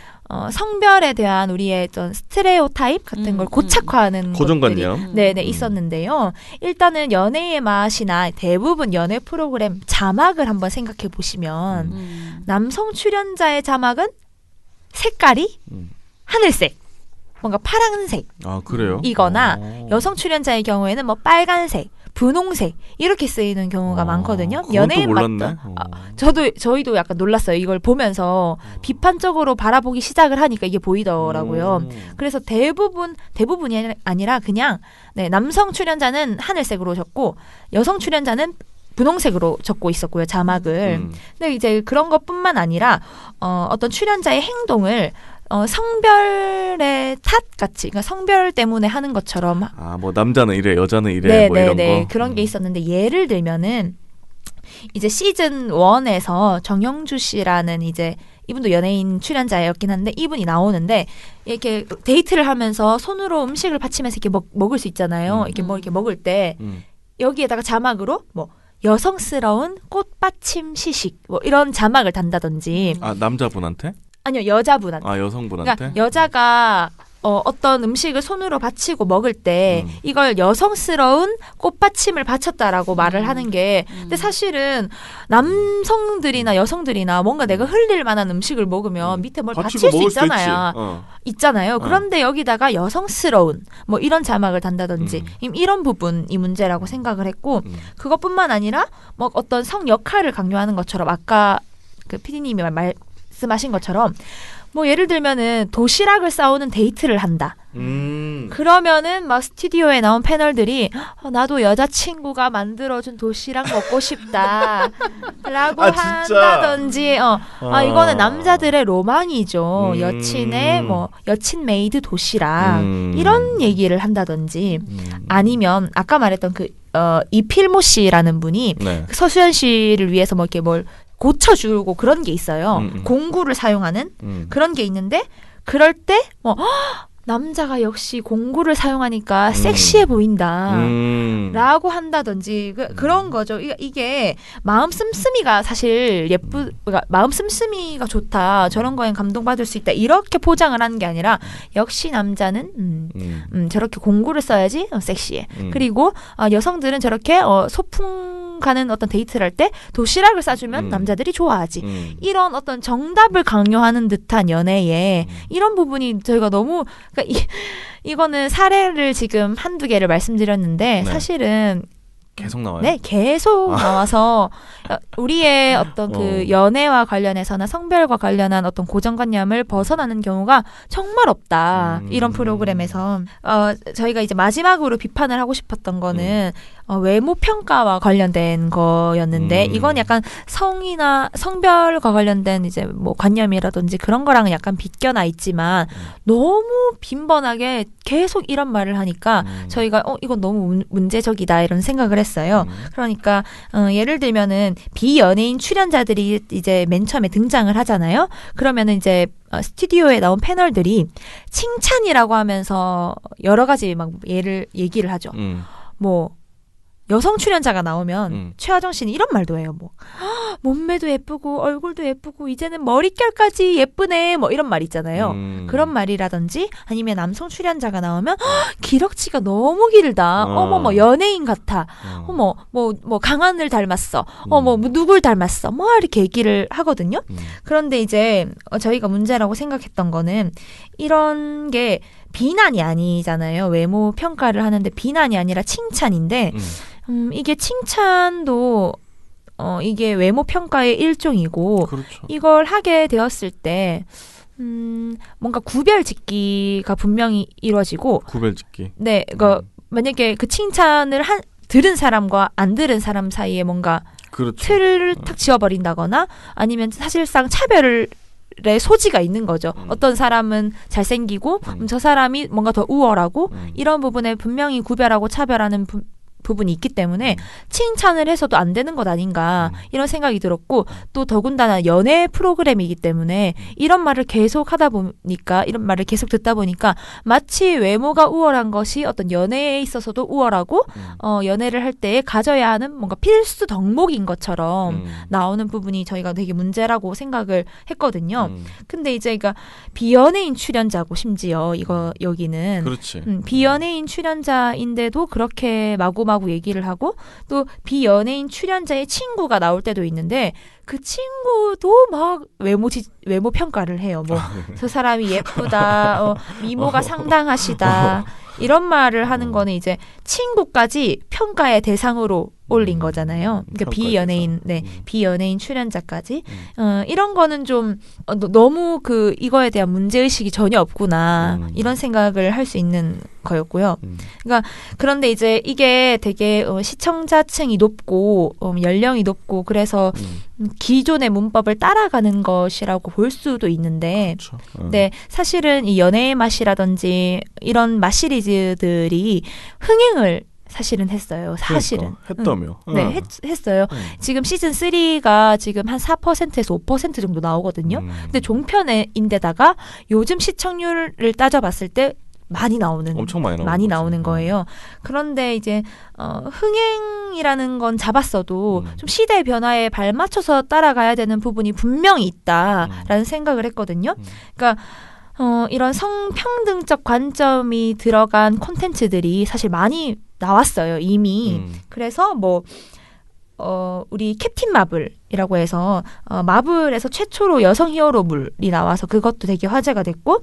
성별에 대한 우리의 좀 스테레오타입 같은 걸 고착화하는 것들이 고정관념. 네네 있었는데요. 일단은 연애의 맛이나 대부분 연애 프로그램 자막을 한번 생각해 보시면 남성 출연자의 자막은 색깔이 하늘색, 뭔가 파란색 아 그래요? 이거나 여성 출연자의 경우에는 뭐 빨간색, 분홍색 이렇게 쓰이는 경우가 많거든요. 그건 연예인 또 몰랐네. 맞다. 저희도 약간 놀랐어요. 이걸 보면서 비판적으로 바라보기 시작을 하니까 이게 보이더라고요. 그래서 대부분이 아니라 그냥 네, 남성 출연자는 하늘색으로 적고 여성 출연자는 분홍색으로 적고 있었고요, 자막을. 근데 이제 그런 것뿐만 아니라 어떤 출연자의 행동을 성별의 탓 같이, 그러니까 성별 때문에 하는 것처럼. 뭐 남자는 이래, 여자는 이래, 뭐 이런 거. 그런 게 있었는데 예를 들면은 이제 시즌 1에서 정영주 씨라는 이제 이분도 연예인 출연자였긴 한데 이분이 나오는데 이렇게 데이트를 하면서 손으로 음식을 받치면서 이렇게 먹을 수 있잖아요. 이렇게 이렇게 먹을 때 여기에다가 자막으로 뭐 여성스러운 꽃받침 시식 뭐 이런 자막을 단다든지. 남자분한테? 아니요, 여자분한테. 여성분한테? 그러니까 여자가 어떤 음식을 손으로 받치고 먹을 때 이걸 여성스러운 꽃받침을 바쳤다라고 말을 하는 게 근데 사실은 남성들이나 여성들이나 뭔가 내가 흘릴 만한 음식을 먹으면 밑에 뭘 받칠 수 있잖아요. 있잖아요. 그런데 여기다가 여성스러운 뭐 이런 자막을 단다든지 이런 부분이 문제라고 생각을 했고 그것뿐만 아니라 뭐 어떤 성 역할을 강요하는 것처럼 아까 그 PD님이 말씀하신 것처럼 뭐 예를 들면은 도시락을 싸우는 데이트를 한다. 그러면은 막 스튜디오에 나온 패널들이 나도 여자친구가 만들어준 도시락 먹고 싶다 라고 한다든지 이거는 남자들의 로망이죠. 여친의 뭐 여친 메이드 도시락 이런 얘기를 한다든지 아니면 아까 말했던 그 이필모 씨라는 분이 네. 서수연 씨를 위해서 뭐 이렇게 뭘 고쳐주고 그런 게 있어요. 공구를 사용하는 그런 게 있는데 그럴 때 뭐 남자가 역시 공구를 사용하니까 섹시해 보인다 라고 한다든지 그런 거죠. 이게 마음 씀씀이가 사실 그러니까 마음 씀씀이가 좋다. 저런 거엔 감동받을 수 있다. 이렇게 포장을 하는 게 아니라 역시 남자는 저렇게 공구를 써야지 섹시해. 그리고 여성들은 저렇게 소풍 가는 어떤 데이트를 할 때 도시락을 싸주면 남자들이 좋아하지. 이런 어떤 정답을 강요하는 듯한 연애에 이런 부분이 저희가 너무 그러니까 이거는 사례를 지금 한두 개를 말씀드렸는데 사실은 계속 나와요? 네, 계속 나와서 우리의 어떤 그 연애와 관련해서나 성별과 관련한 어떤 고정관념을 벗어나는 경우가 정말 없다. 이런 프로그램에서 저희가 이제 마지막으로 비판을 하고 싶었던 거는 외모 평가와 관련된 거였는데 이건 약간 성이나 성별과 관련된 이제 뭐 관념이라든지 그런 거랑은 약간 비껴나 있지만 너무 빈번하게 계속 이런 말을 하니까 저희가 이건 너무 문제적이다 이런 생각을 했어요. 그러니까 예를 들면은 비연예인 출연자들이 이제 맨 처음에 등장을 하잖아요. 그러면은 이제 스튜디오에 나온 패널들이 칭찬이라고 하면서 여러 가지 막 얘기를 하죠. 뭐 여성 출연자가 나오면 최하정 씨는 이런 말도 해요. 뭐 몸매도 예쁘고 얼굴도 예쁘고 이제는 머릿결까지 예쁘네 뭐 이런 말 있잖아요. 그런 말이라든지 아니면 남성 출연자가 나오면 기럭지가 너무 길다. 어머 뭐 연예인 같아. 어머 뭐 강한을 닮았어. 뭐 누굴 닮았어. 뭐 이렇게 얘기를 하거든요. 그런데 이제 저희가 문제라고 생각했던 거는 이런 게 비난이 아니잖아요. 외모 평가를 하는데 비난이 아니라 칭찬인데 이게 칭찬도 이게 외모 평가의 일종이고 그렇죠. 이걸 하게 되었을 때 뭔가 구별짓기가 분명히 이루어지고 구별짓기. 네, 만약에 그 칭찬을 들은 사람과 안 들은 사람 사이에 뭔가 그렇죠. 틀을 탁 지워버린다거나 아니면 사실상 차별을 의 소지가 있는 거죠. 어떤 사람은 잘생기고 저 사람이 뭔가 더 우월하고 이런 부분에 분명히 구별하고 차별하는 부분이 있기 때문에 칭찬을 해서도 안 되는 것 아닌가 이런 생각이 들었고 또 더군다나 연애 프로그램이기 때문에 이런 말을 계속 하다 보니까 이런 말을 계속 듣다 보니까 마치 외모가 우월한 것이 어떤 연애에 있어서도 우월하고 연애를 할 때 가져야 하는 뭔가 필수 덕목인 것처럼 나오는 부분이 저희가 되게 문제라고 생각을 했거든요. 근데 이제 그러니까 비연예인 출연자고 심지어 여기는 그렇지. 비연예인 출연자인데도 그렇게 마구마구 얘기를 하고 또 비연예인 출연자의 친구가 나올 때도 있는데 그 친구도 막 외모 평가를 해요. 뭐 저 사람이 예쁘다, 미모가 상당하시다. 이런 말을 하는 거는 이제 친구까지 평가의 대상으로 올린 거잖아요. 그러니까 비연예인, 비연예인 출연자까지. 이런 거는 좀 너무 이거에 대한 문제의식이 전혀 없구나. 이런 생각을 할 수 있는 거였고요. 그러니까 그런데 이제 이게 되게 시청자층이 높고 연령이 높고 그래서 기존의 문법을 따라가는 것이라고 볼 수도 있는데 그렇죠. 네, 사실은 이 연애의 맛이라든지 이런 맛 시리즈들이 흥행을 사실은 했어요. 사실은. 그러니까, 했다며. 네, 했어요. 지금 시즌 3가 지금 한 4%에서 5% 정도 나오거든요. 근데 종편인데다가 요즘 시청률을 따져봤을 때 많이 나오는 엄청 많이 나오는 거예요. 그런데 이제 흥행이라는 건 잡았어도 좀 시대 변화에 발맞춰서 따라가야 되는 부분이 분명히 있다라는 생각을 했거든요. 그러니까 이런 성평등적 관점이 들어간 콘텐츠들이 사실 많이 나왔어요, 이미. 그래서 우리 캡틴 마블이라고 해서 마블에서 최초로 여성 히어로물이 나와서 그것도 되게 화제가 됐고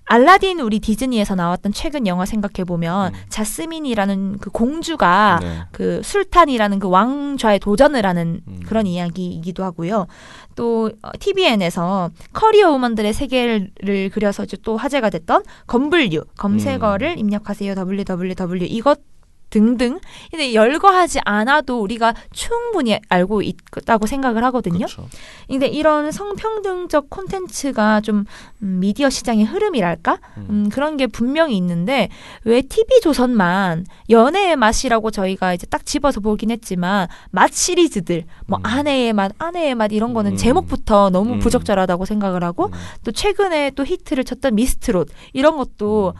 알라딘 우리 디즈니에서 나왔던 최근 영화 생각해보면 자스민이라는 그 공주가 그 술탄이라는 그 왕좌에 도전을 하는 그런 이야기이기도 하고요. 또 TVN에서 커리어 우먼들의 세계를 그려서 또 화제가 됐던 검블류 검색어를 입력하세요 www 이것 등등. 근데 열거하지 않아도 우리가 충분히 알고 있다고 생각을 하거든요. 그렇죠. 근데 이런 성평등적 콘텐츠가 좀 미디어 시장의 흐름이랄까? 그런 게 분명히 있는데 왜 TV조선만 연애의 맛이라고 저희가 이제 딱 집어서 보긴 했지만 맛 시리즈들 아내의 맛 이런 거는 제목부터 너무 부적절하다고 생각을 하고 또 최근에 또 히트를 쳤던 미스트롯 이런 것도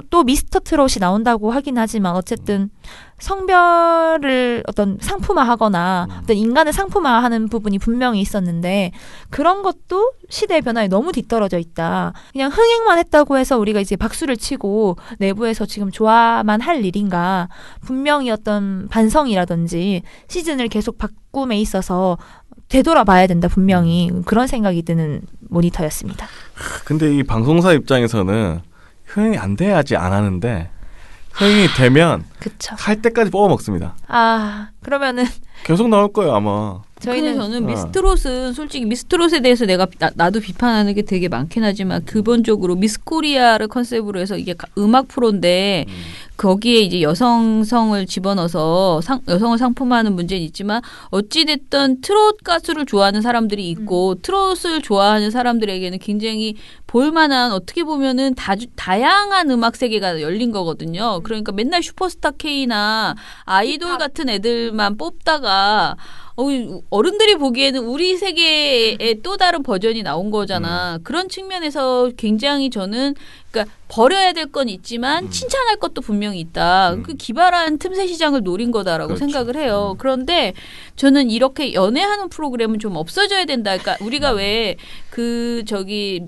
또 미스터 트롯이 나온다고 하긴 하지만 어쨌든 성별을 어떤 상품화하거나 어떤 인간을 상품화하는 부분이 분명히 있었는데 그런 것도 시대의 변화에 너무 뒤떨어져 있다. 그냥 흥행만 했다고 해서 우리가 이제 박수를 치고 내부에서 지금 좋아만 할 일인가. 분명히 어떤 반성이라든지 시즌을 계속 바꿈에 있어서 되돌아봐야 된다. 분명히 그런 생각이 드는 모니터였습니다. 근데 이 방송사 입장에서는 흥행이 안 돼야지 안 하는데 흥행이 되면 그쵸. 할 때까지 뽑아 먹습니다. 그러면은 계속 나올 거예요 아마. 저는 미스트롯은 솔직히 미스트롯에 대해서 나도 비판하는 게 되게 많긴 하지만 기본적으로 미스코리아를 컨셉으로 해서 이게 음악 프로인데 거기에 이제 여성성을 집어넣어서 여성을 상품화하는 문제는 있지만 어찌됐든 트롯 가수를 좋아하는 사람들이 있고 트롯을 좋아하는 사람들에게는 굉장히 볼만한 어떻게 보면은 다양한 음악 세계가 열린 거거든요. 그러니까 맨날 슈퍼스타 K나 아이돌 같은 애들만 뽑다가 어른들이 보기에는 우리 세계의 또 다른 버전이 나온 거잖아. 그런 측면에서 굉장히 저는 그러니까 버려야 될 건 있지만 칭찬할 것도 분명히 있다. 그 기발한 틈새 시장을 노린 거다라고 그렇죠. 생각을 해요. 그런데 저는 이렇게 연애하는 프로그램은 좀 없어져야 된다. 그러니까 우리가 왜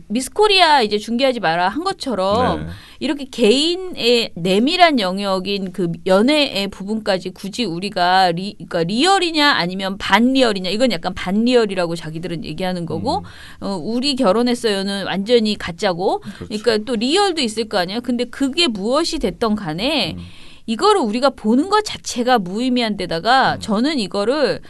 미스코리아 이제 중계하지 마라 한 것처럼 이렇게 개인의 내밀한 영역인 그 연애의 부분까지 굳이 우리가 그러니까 리얼이냐 아니면 반리얼이냐 이건 약간 반리얼이라고 자기들은 얘기하는 거고 우리 결혼했어요는 완전히 가짜고 그러니까 또 리얼도 있을 거 아니에요. 근데 그게 무엇이 됐던 간에 이거를 우리가 보는 것 자체가 무의미한 데다가 저는 이거를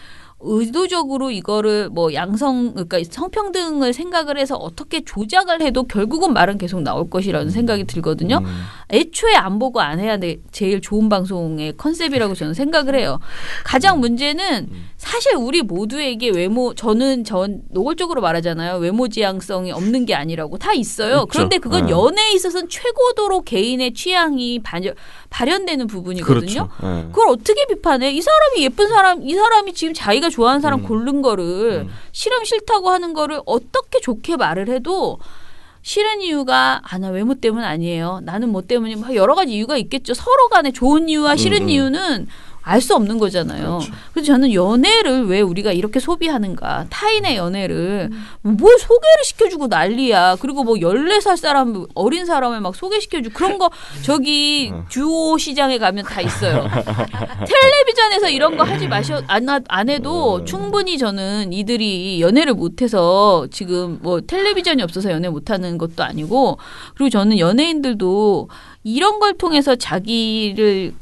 의도적으로 이거를 그러니까 성평등을 생각을 해서 어떻게 조작을 해도 결국은 말은 계속 나올 것이라는 생각이 들거든요. 애초에 안 보고 안 해야 제일 좋은 방송의 컨셉이라고 저는 생각을 해요. 가장 문제는 사실 우리 모두에게 저는 노골적으로 말하잖아요. 외모 지향성이 없는 게 아니라고 다 있어요. 있죠. 그런데 그건 연애에 있어서는 최고도로 개인의 취향이 발현되는 부분이거든요. 그렇죠. 그걸 어떻게 비판해? 이 사람이 예쁜 사람, 이 사람이 지금 자기가 좋아하는 사람 고른 거를 싫다고 하는 거를 어떻게 좋게 말을 해도 싫은 이유가 나 외모 때문 아니에요. 나는 뭐 때문에 여러 가지 이유가 있겠죠. 서로 간에 좋은 이유와 싫은 이유는 알 수 없는 거잖아요. 그렇죠. 그래서 저는 연애를 왜 우리가 이렇게 소비하는가. 타인의 연애를 뭘 소개를 시켜주고 난리야. 그리고 14살 사람 어린 사람을 막 소개시켜주고 그런 거 듀오 시장에 가면 다 있어요. 텔레비전에서 이런 거 하지 안 해도 충분히 저는 이들이 연애를 못해서 지금 텔레비전이 없어서 연애 못하는 것도 아니고 그리고 저는 연예인들도 이런 걸 통해서 자기를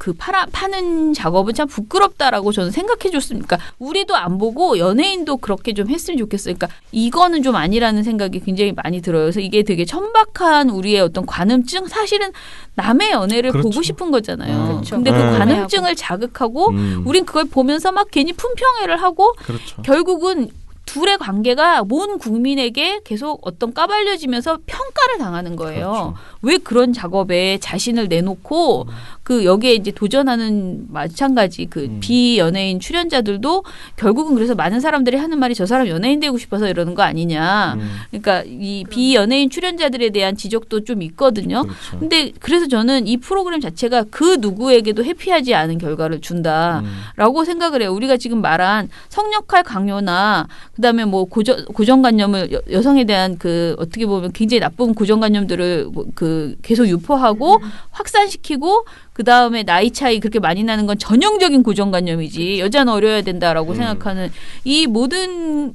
파는 작업은 참 부끄럽다라고 저는 생각해 줬습니다. 그러니까 우리도 안 보고 연예인도 그렇게 좀 했으면 좋겠어요. 그러니까 이거는 좀 아니라는 생각이 굉장히 많이 들어요. 그래서 이게 되게 천박한 우리의 어떤 관음증, 사실은 남의 연애를 그렇죠. 보고 싶은 거잖아요. 그렇죠. 근데 그 네. 관음증을 자극하고 우린 그걸 보면서 막 괜히 품평회를 하고 그렇죠. 결국은 둘의 관계가 온 국민에게 계속 어떤 까발려지면서 평가를 당하는 거예요. 왜 그런 작업에 자신을 내놓고 그 여기에 이제 도전하는 마찬가지 그 비연예인 출연자들도 결국은 그래서 많은 사람들이 하는 말이 저 사람 연예인 되고 싶어서 이러는 거 아니냐. 그러니까 이 비연예인 출연자들에 대한 지적도 좀 있거든요. 그렇죠. 근데 그래서 저는 이 프로그램 자체가 그 누구에게도 해피하지 않은 결과를 준다라고 생각을 해요. 우리가 지금 말한 성역할 강요나 그다음에 뭐 고정관념을 여성에 대한 그 어떻게 보면 굉장히 나쁜 고정관념들을 그 계속 유포하고 확산시키고 그다음에 나이 차이 그렇게 많이 나는 건 전형적인 고정관념이지 여자는 어려야 된다라고 생각하는 이 모든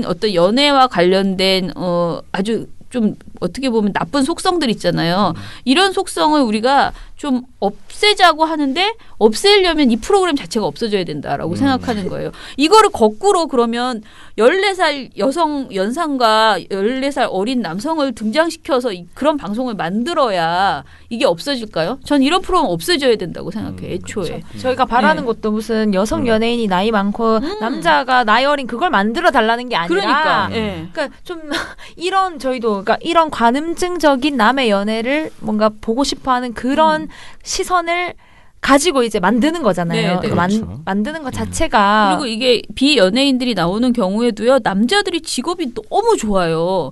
어떤 연애와 관련된 아주 좀 어떻게 보면 나쁜 속성들 있잖아요. 이런 속성을 우리가 좀 없애자고 하는데 없애려면 이 프로그램 자체가 없어져야 된다라고 생각하는 거예요. 이거를 거꾸로 그러면 14살 여성 연상과 14살 어린 남성을 등장시켜서 그런 방송을 만들어야 이게 없어질까요? 전 이런 프로그램 없어져야 된다고 생각해요. 애초에. 그렇죠. 저희가 바라는 네. 것도 무슨 여성 연예인이 나이 많고 남자가 나이 어린 그걸 만들어 달라는 게 아니라 그러니까. 예. 그러니까 좀 이런 저희도 그러니까 이런 관음증적인 남의 연애를 뭔가 보고 싶어하는 그런 시선을 가지고 이제 만드는 거잖아요. 네, 네. 그렇죠. 만드는 것 자체가 그리고 이게 비연예인들이 나오는 경우에도요. 남자들이 직업이 너무 좋아요.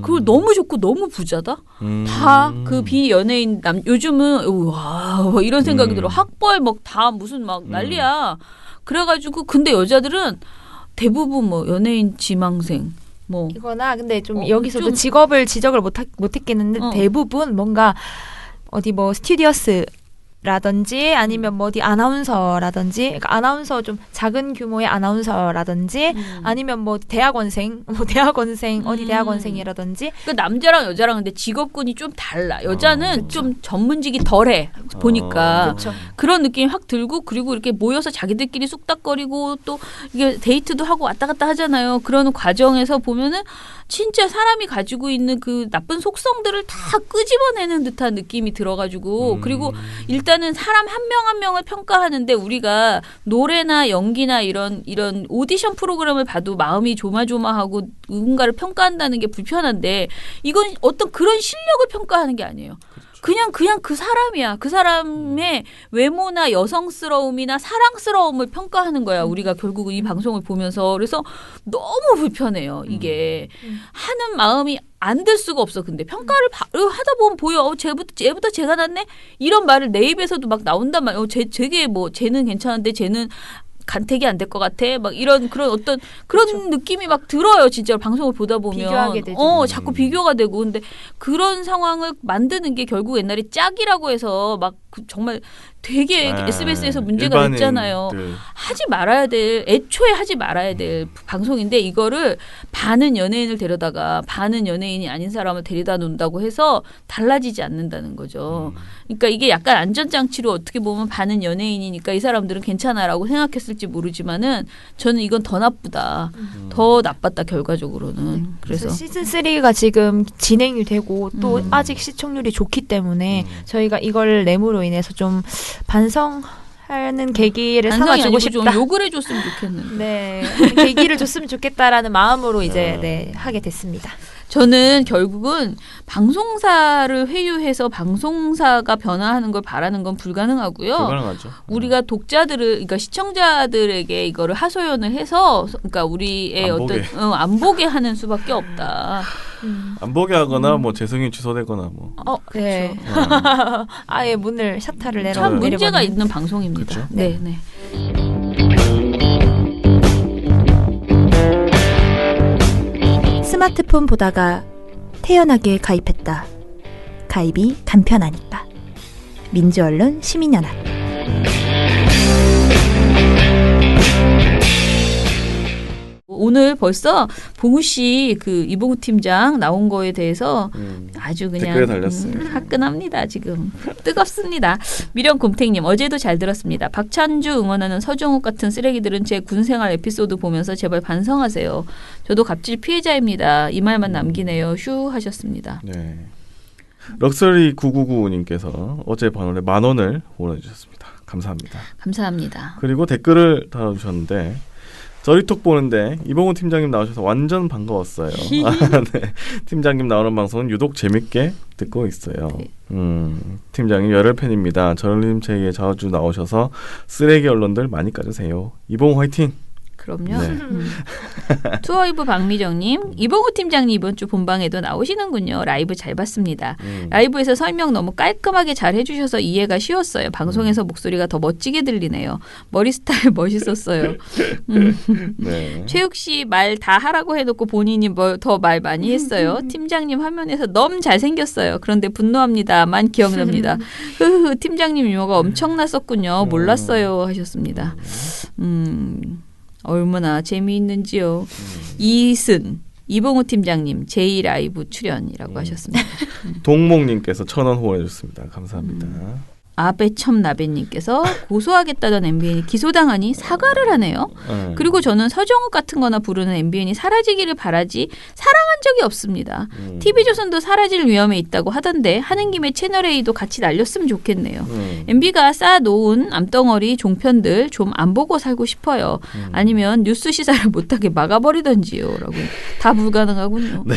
그걸 너무 좋고 너무 부자다. 다 그 비연예인 요즘은 와 뭐 이런 생각이 들어. 학벌 막 다 무슨 막 난리야. 그래가지고 근데 여자들은 대부분 뭐 연예인 지망생 뭐 이거나 근데 좀 좀- 여기서도 직업을 지적을 못했겠는데 대부분 뭔가 어디 뭐 스튜디오스라든지 아니면 뭐 어디 아나운서라든지 그러니까 아나운서 좀 작은 규모의 아나운서라든지 아니면 뭐 대학원생 어디 대학원생이라든지 그 남자랑 여자랑 근데 직업군이 좀 달라. 여자는 좀 전문직이 덜해 보니까 그렇죠. 그런 느낌이 확 들고 그리고 이렇게 모여서 자기들끼리 쑥닥거리고 또 이게 데이트도 하고 왔다 갔다 하잖아요. 그런 과정에서 보면은 진짜 사람이 가지고 있는 그 나쁜 속성들을 다 끄집어내는 듯한 느낌이 들어가지고 그리고 일단은 사람 한 명 한 명을 평가하는데 우리가 노래나 연기나 이런 오디션 프로그램을 봐도 마음이 조마조마하고 누군가를 평가한다는 게 불편한데 이건 어떤 그런 실력을 평가하는 게 아니에요. 그냥 그 사람이야. 그 사람의 외모나 여성스러움이나 사랑스러움을 평가하는 거야. 우리가 결국은 이 방송을 보면서. 그래서 너무 불편해요. 이게. 하는 마음이 안 들 수가 없어. 근데 평가를 하다 보면 보여. 쟤부터 제가 낫네? 이런 말을 내 입에서도 막 나온단 말이야. 쟤게 뭐 쟤는 괜찮은데 쟤는 간택이 안 될 것 같아. 막 이런 그런 어떤 그런 느낌이 막 들어요. 진짜 방송을 보다 보면. 비교하게 되죠. 자꾸 비교가 되고. 근데 그런 상황을 만드는 게 결국 옛날에 짝이라고 해서 막 정말 되게 SBS에서 문제가 일반인들. 됐잖아요. 애초에 하지 말아야 될 방송인데 이거를 반은 연예인을 데려다가 반은 연예인이 아닌 사람을 데려다 놓는다고 해서 달라지지 않는다는 거죠. 그러니까 이게 약간 안전장치로 어떻게 보면 반은 연예인이니까 이 사람들은 괜찮아라고 생각했을지 모르지만은 저는 이건 더 나쁘다. 더 나빴다 결과적으로는. 그래서 시즌 3가 지금 진행이 되고 또 아직 시청률이 좋기 때문에 저희가 이걸 내므로 인해서 좀 반성하는 계기를 반성이 삼아주고 아니고 싶다. 좀 욕을 해줬으면 좋겠는데. 네, 계기를 줬으면 좋겠다라는 마음으로 이제 하게 됐습니다. 저는 결국은 방송사를 회유해서 방송사가 변화하는 걸 바라는 건 불가능하고요. 불가능하죠. 우리가 그러니까 시청자들에게 이거를 하소연을 해서, 그러니까 우리의 안 보게. 안 보게 하는 수밖에 없다. 안 보게 하거나 뭐 재승인 취소되거나 뭐. 네. 아예 문을 셔터를 내려. 참 문제가 내려버리는. 있는 방송입니다. 그렇죠. 네, 네. 스마트폰 보다가 태연하게 가입했다. 가입이 간편하니까. 민주언론 시민연합. 오늘 벌써 봉우 씨 그 이봉우 팀장 나온 거에 대해서 아주 그냥 댓글에 달렸어요. 화끈합니다. 지금 뜨겁습니다. 미련 곰탱님 어제도 잘 들었습니다. 박찬주 응원하는 서정욱 같은 쓰레기들은 제 군생활 에피소드 보면서 제발 반성하세요. 저도 갑질 피해자입니다. 이 말만 남기네요. 휴 하셨습니다. 네. 럭셔리 999님께서 어제 번호에 10,000원을 보내주셨습니다. 감사합니다. 감사합니다. 그리고 댓글을 달아주셨는데 저리톡 보는데 이봉훈 팀장님 나오셔서 완전 반가웠어요. 네. 팀장님 나오는 방송은 유독 재밌게 듣고 있어요. 팀장님 열혈 팬입니다. 저널리즘 제이에 자주 나오셔서 쓰레기 언론들 많이 까주세요. 이봉훈 화이팅! 그럼요. 네. 투어이브 박미정님, 이봉우 팀장님 이번 주 본방에도 나오시는군요. 라이브 잘 봤습니다. 라이브에서 설명 너무 깔끔하게 잘 해주셔서 이해가 쉬웠어요. 방송에서 목소리가 더 멋지게 들리네요. 머리 스타일 멋있었어요. 네. 최욱 씨 말 다 하라고 해놓고 본인이 더 말 많이 했어요. 팀장님 화면에서 너무 잘생겼어요. 그런데 분노합니다만 기억납니다. 팀장님 유머가 엄청났었군요. 몰랐어요 하셨습니다. 얼마나 재미있는지요. 이승 이봉우 팀장님 제2라이브 출연이라고 하셨습니다. 동목님께서 1,000원 후원해줬습니다. 감사합니다. 아베첨나베님께서 고소하겠다던 MBN이 기소당하니 사과를 하네요. 그리고 저는 서정욱 같은 거나 부르는 MBN이 사라지기를 바라지 사랑한 적이 없습니다. TV조선도 사라질 위험에 있다고 하던데 하는 김에 채널A도 같이 날렸으면 좋겠네요. MB가 쌓아놓은 암덩어리 종편들 좀 안 보고 살고 싶어요. 아니면 뉴스 시사를 못하게 막아버리던지요. 라고. 다 불가능하군요. 네.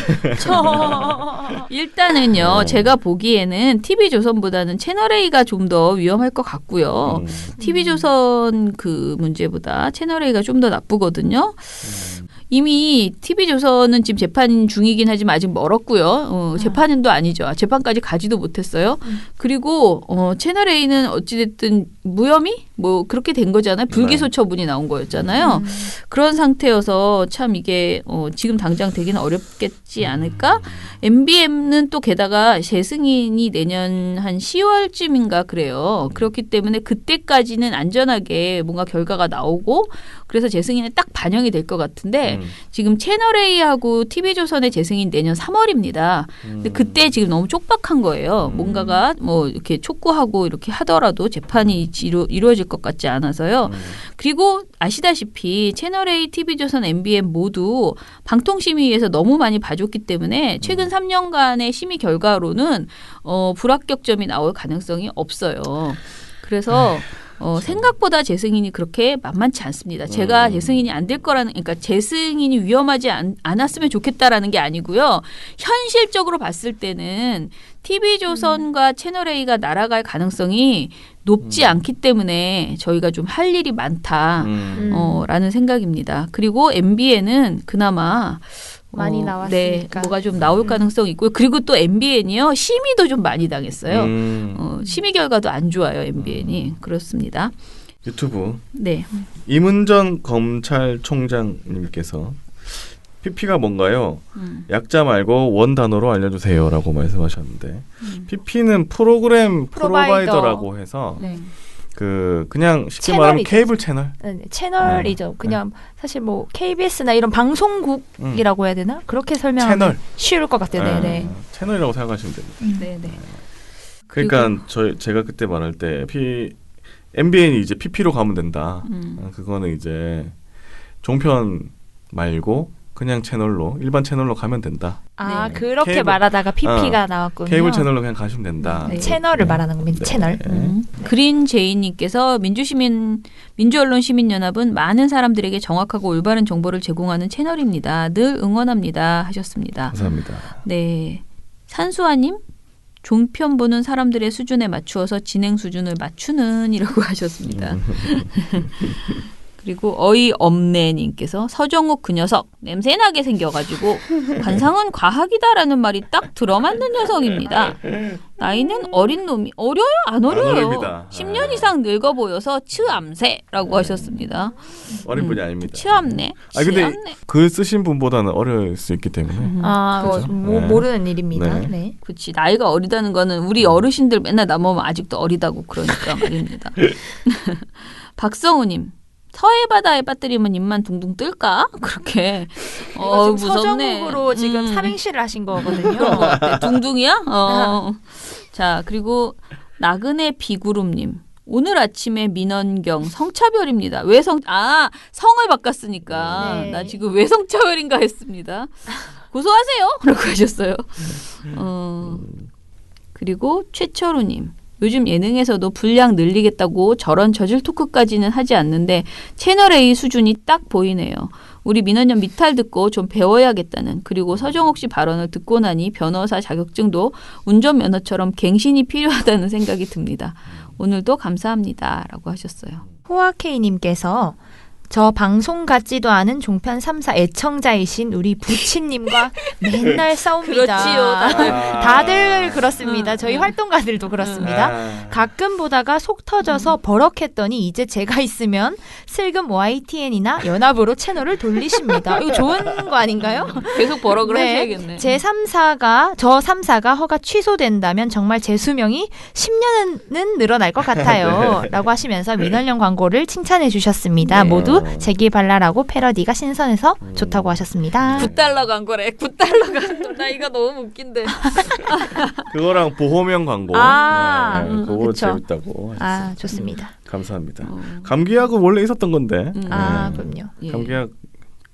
일단은요. 제가 보기에는 TV조선보다는 채널A가 좀 더 위험할 것 같고요. TV조선 그 문제보다 채널A가 좀 더 나쁘거든요. 이미 TV조선은 지금 재판 중이긴 하지만 아직 멀었고요. 재판도 아니죠. 재판까지 가지도 못했어요. 그리고 채널A는 어찌됐든 무혐의? 뭐 그렇게 된 거잖아요. 불기소 처분이 나온 거였잖아요. 그런 상태여서 참 이게 지금 당장 되기는 어렵겠지 않을까? MBN은 또 게다가 재승인이 내년 한 10월쯤인가 그래요. 그렇기 때문에 그때까지는 안전하게 뭔가 결과가 나오고 그래서 재승인에 딱 반영이 될 것 같은데 지금 채널A하고 TV조선의 재승인 내년 3월입니다. 근데 그때 지금 너무 촉박한 거예요. 뭔가가 뭐 이렇게 촉구하고 이렇게 하더라도 재판이 이루어질 것 같지 않아서요. 그리고 아시다시피 채널A, TV조선, MBN 모두 방통심의위에서 너무 많이 봐줬기 때문에 최근 3년간의 심의 결과로는 불합격점이 나올 가능성이 없어요. 그래서 생각보다 재승인이 그렇게 만만치 않습니다. 제가 재승인이 안 될 거라는, 그러니까 재승인이 위험하지 않았으면 좋겠다라는 게 아니고요. 현실적으로 봤을 때는 TV조선과 채널A가 날아갈 가능성이 높지 않기 때문에 저희가 좀 할 일이 많다, 라는 생각입니다. 그리고 MBN은 그나마 많이 나왔으니까. 네, 뭐가 좀 나올 가능성이 있고요. 그리고 또 MBN이요. 심의도 좀 많이 당했어요. 심의 결과도 안 좋아요. MBN이. 그렇습니다. 유튜브. 네. 임은정 검찰총장님께서 PP가 뭔가요? 약자 말고 원 단어로 알려주세요라고 말씀하셨는데 PP는 프로그램 프로바이더라고 해서 네. 그냥 쉽게 채널이죠. 말하면 케이블 채널. 네, 채널이죠. 그냥 사실 뭐 KBS나 이런 방송국이라고 해야 되나? 그렇게 설명하면 채널. 쉬울 것 같아요. 네네. 채널이라고 생각하시면 됩니다. 네네. 그러니까 제가 그때 말할 때 MBN이 이제 PP로 가면 된다. 그거는 이제 종편 말고 그냥 채널로 일반 채널로 가면 된다. 아 네. 그렇게 케이블. 말하다가 PP가 나왔군요. 케이블 채널로 그냥 가시면 된다. 네. 채널을 말하는 겁니다. 네. 채널. 그린 제이님께서 민주언론시민연합은 많은 사람들에게 정확하고 올바른 정보를 제공하는 채널입니다. 늘 응원합니다 하셨습니다. 감사합니다. 네. 산수아님 종편 보는 사람들의 수준에 맞추어서 진행 수준을 맞추는 이라고 하셨습니다. 그리고 어이없네님께서 서정욱 그 녀석 냄새나게 생겨가지고 관상은 과학이다라는 말이 딱 들어맞는 녀석입니다. 나이는 어린 놈이 어려요? 안 어려요? 어립니다. 10년 이상 늙어 보여서 츠암새라고 하셨습니다. 어린 분이 아닙니다. 츠암네. 근데 츠암네. 글 쓰신 분보다는 어릴 수 있기 때문에 아, 그죠? 뭐 네. 모르는 일입니다. 네. 네. 그렇지. 나이가 어리다는 거는 우리 어르신들 맨날 나보면 아직도 어리다고 그러니까 말입니다. 박성우님. 서해 바다에 빠뜨리면 입만 둥둥 뜰까? 그렇게. 이거 지금 무섭네. 서정욱으로 지금 삼행시를 하신 거거든요. 둥둥이야? 자, 그리고 나그네 비구름님. 오늘 아침에 민원경 성차별입니다. 성을 바꿨으니까 네. 나 지금 왜 성차별인가 했습니다. 고소하세요. 라고 하셨어요. 그리고 최철우님. 요즘 예능에서도 분량 늘리겠다고 저런 저질 토크까지는 하지 않는데 채널 A 수준이 딱 보이네요. 우리 민원연 미탈 듣고 좀 배워야겠다는, 그리고 서정옥 씨 발언을 듣고 나니 변호사 자격증도 운전면허처럼 갱신이 필요하다는 생각이 듭니다. 오늘도 감사합니다. 라고 하셨어요. 호아케이님께서 저 방송 같지도 않은 종편 3사 애청자이신 우리 부치님과 맨날 싸웁니다. 그렇지요. 다들 그렇습니다. 저희 활동가들도 그렇습니다. 가끔 보다가 속 터져서 버럭했더니 이제 제가 있으면 슬금 YTN이나 연합으로 채널을 돌리십니다. 이거 좋은 거 아닌가요? 계속 버럭을 네. 하셔야겠네. 저 3사가 허가 취소된다면 정말 제 수명이 10년은 늘어날 것 같아요. 라고 하시면서 민원령 광고를 칭찬해 주셨습니다. 네. 모두 재기발랄하고 패러디가 신선해서 좋다고 하셨습니다. 9달러 광고래. 9달러 광고. 나 이거 너무 웃긴데. 그거랑 보호명 광고. 그거 그쵸. 재밌다고. 아, 좋습니다. 감사합니다. 감기약은 원래 있었던 건데. 아, 그럼요. 예. 감기약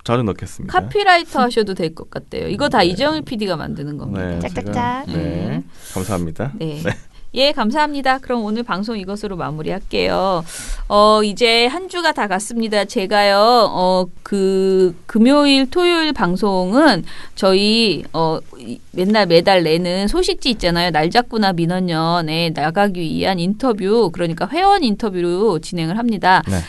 자주 넣겠습니다. 카피라이터 하셔도 될 것 같아요. 이거 다 이정일 PD가 만드는 겁니다. 네, 짝짝짝. 네, 감사합니다. 네. 예, 감사합니다. 그럼 오늘 방송 이것으로 마무리할게요. 이제 한 주가 다 갔습니다. 제가요, 금요일, 토요일 방송은 저희, 매달 내는 소식지 있잖아요. 날잡구나 민원연에 나가기 위한 인터뷰, 그러니까 회원 인터뷰로 진행을 합니다. 네.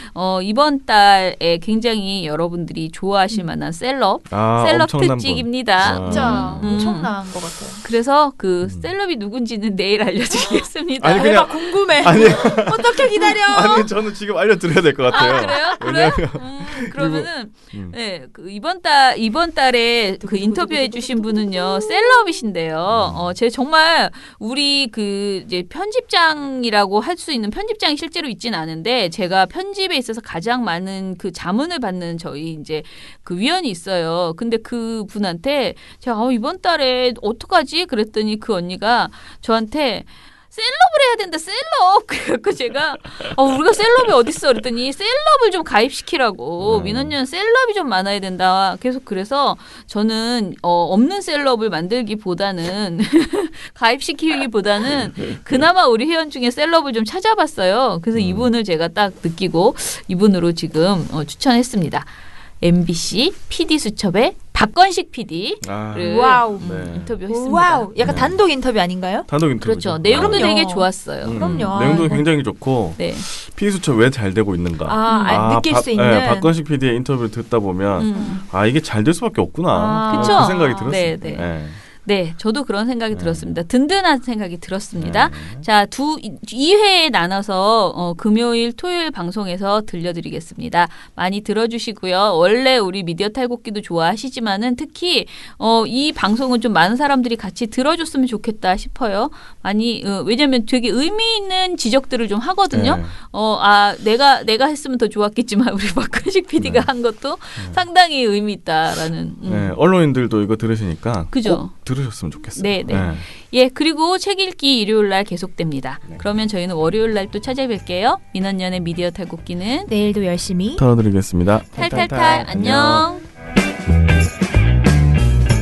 이번 달에 굉장히 여러분들이 좋아하실 만한 셀럽 엄청난 특집입니다. 분. 진짜 음. 엄청난 것 같아요. 그래서 그 셀럽이 누군지는 내일 알려드리겠습니다. 아니, 그냥- 궁금해. 아니, 어떻게 기다려? 아니 저는 지금 알려드려야 될 것 같아요. 아, 그래요? 그래요? 그러면은 네, 그 이번 달에 그 인터뷰해 주신 분은요. 셀럽이신데요. 제 정말 우리 그 이제 편집장이라고 할 수 있는 편집장이 실제로 있진 않은데 제가 편집에 있어서 가장 많은 그 자문을 받는 저희 이제 그 위원이 있어요. 근데 그 분한테 제가 이번 달에 어떡하지? 그랬더니 그 언니가 저한테 셀럽을 해야 된다, 셀럽. 그래갖고 제가 우리가 셀럽이 어딨어? 그랬더니 셀럽을 좀 가입시키라고. 민원연 셀럽이 좀 많아야 된다. 계속 그래서 저는 없는 셀럽을 만들기보다는 가입시키기보다는 그나마 우리 회원 중에 셀럽을 좀 찾아봤어요. 그래서 이분을 제가 딱 느끼고 이분으로 지금 추천했습니다. MBC PD수첩의 박건식 PD를 와우. 네. 인터뷰했습니다. 와우. 약간 단독 인터뷰 아닌가요? 단독 인터뷰. 그렇죠. 내용도 그럼요. 되게 좋았어요. 그럼요. 내용도 아, 굉장히 좋고 네. 피수첩 왜 잘 되고 있는가. 느낄 수 있는. 네, 박건식 PD의 인터뷰를 듣다 보면 이게 잘 될 수밖에 없구나. 그쵸? 그 생각이 들었습니다. 네, 네. 네, 저도 그런 생각이 들었습니다. 든든한 생각이 들었습니다. 자, 2회에 나눠서 금요일, 토요일 방송에서 들려드리겠습니다. 많이 들어주시고요. 원래 우리 미디어 탈곡기도 좋아하시지만은 특히 이 방송은 좀 많은 사람들이 같이 들어줬으면 좋겠다 싶어요. 많이 왜냐면 되게 의미 있는 지적들을 좀 하거든요. 네. 내가 했으면 더 좋았겠지만 우리 박근식 PD가 한 것도 상당히 의미 있다라는. 네, 언론인들도 이거 들으시니까 그죠? 꼭 들으셨으면 좋겠어요. 네, 네. 예, 그리고 책 읽기 일요일 날 계속됩니다. 그러면 저희는 월요일 날 또 찾아뵐게요. 민원연의 미디어 탈곡기는 내일도 열심히 털어드리겠습니다. 탈탈탈 안녕.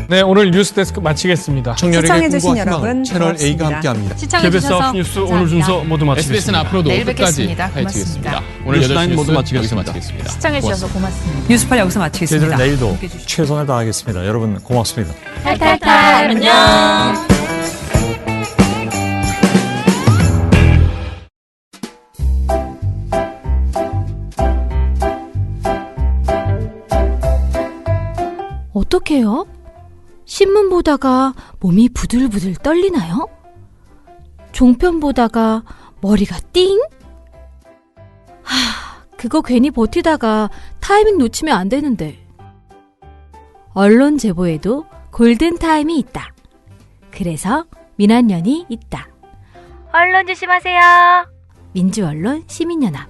네, 오늘 뉴스데스크 마치겠습니다. 청년에게 시청해주신 꿈과 희망을 여러분 채널 A가 고맙습니다. 함께합니다. KBS 시청해주셔서 9뉴스 오늘 순서 모두 마치겠습니다. SBS는 앞으로도 내일 끝까지 뵙겠습니다. 파헤치겠습니다. 고맙습니다. 오늘 뉴스 8시 모두 뉴스 마치겠습니다. 여기서 마치겠습니다. 시청해주셔서 고맙습니다. 뉴스팔 여기서 마치겠습니다. 저희들은 내일도 함께해 주십시오. 최선을 다하겠습니다. 여러분 고맙습니다. 탈탈탈 안녕. 어떡해요? 신문 보다가 몸이 부들부들 떨리나요? 종편 보다가 머리가 띵? 그거 괜히 버티다가 타이밍 놓치면 안 되는데. 언론 제보에도 골든타임이 있다. 그래서 민원연이 있다. 언론 조심하세요. 민주언론 시민연합.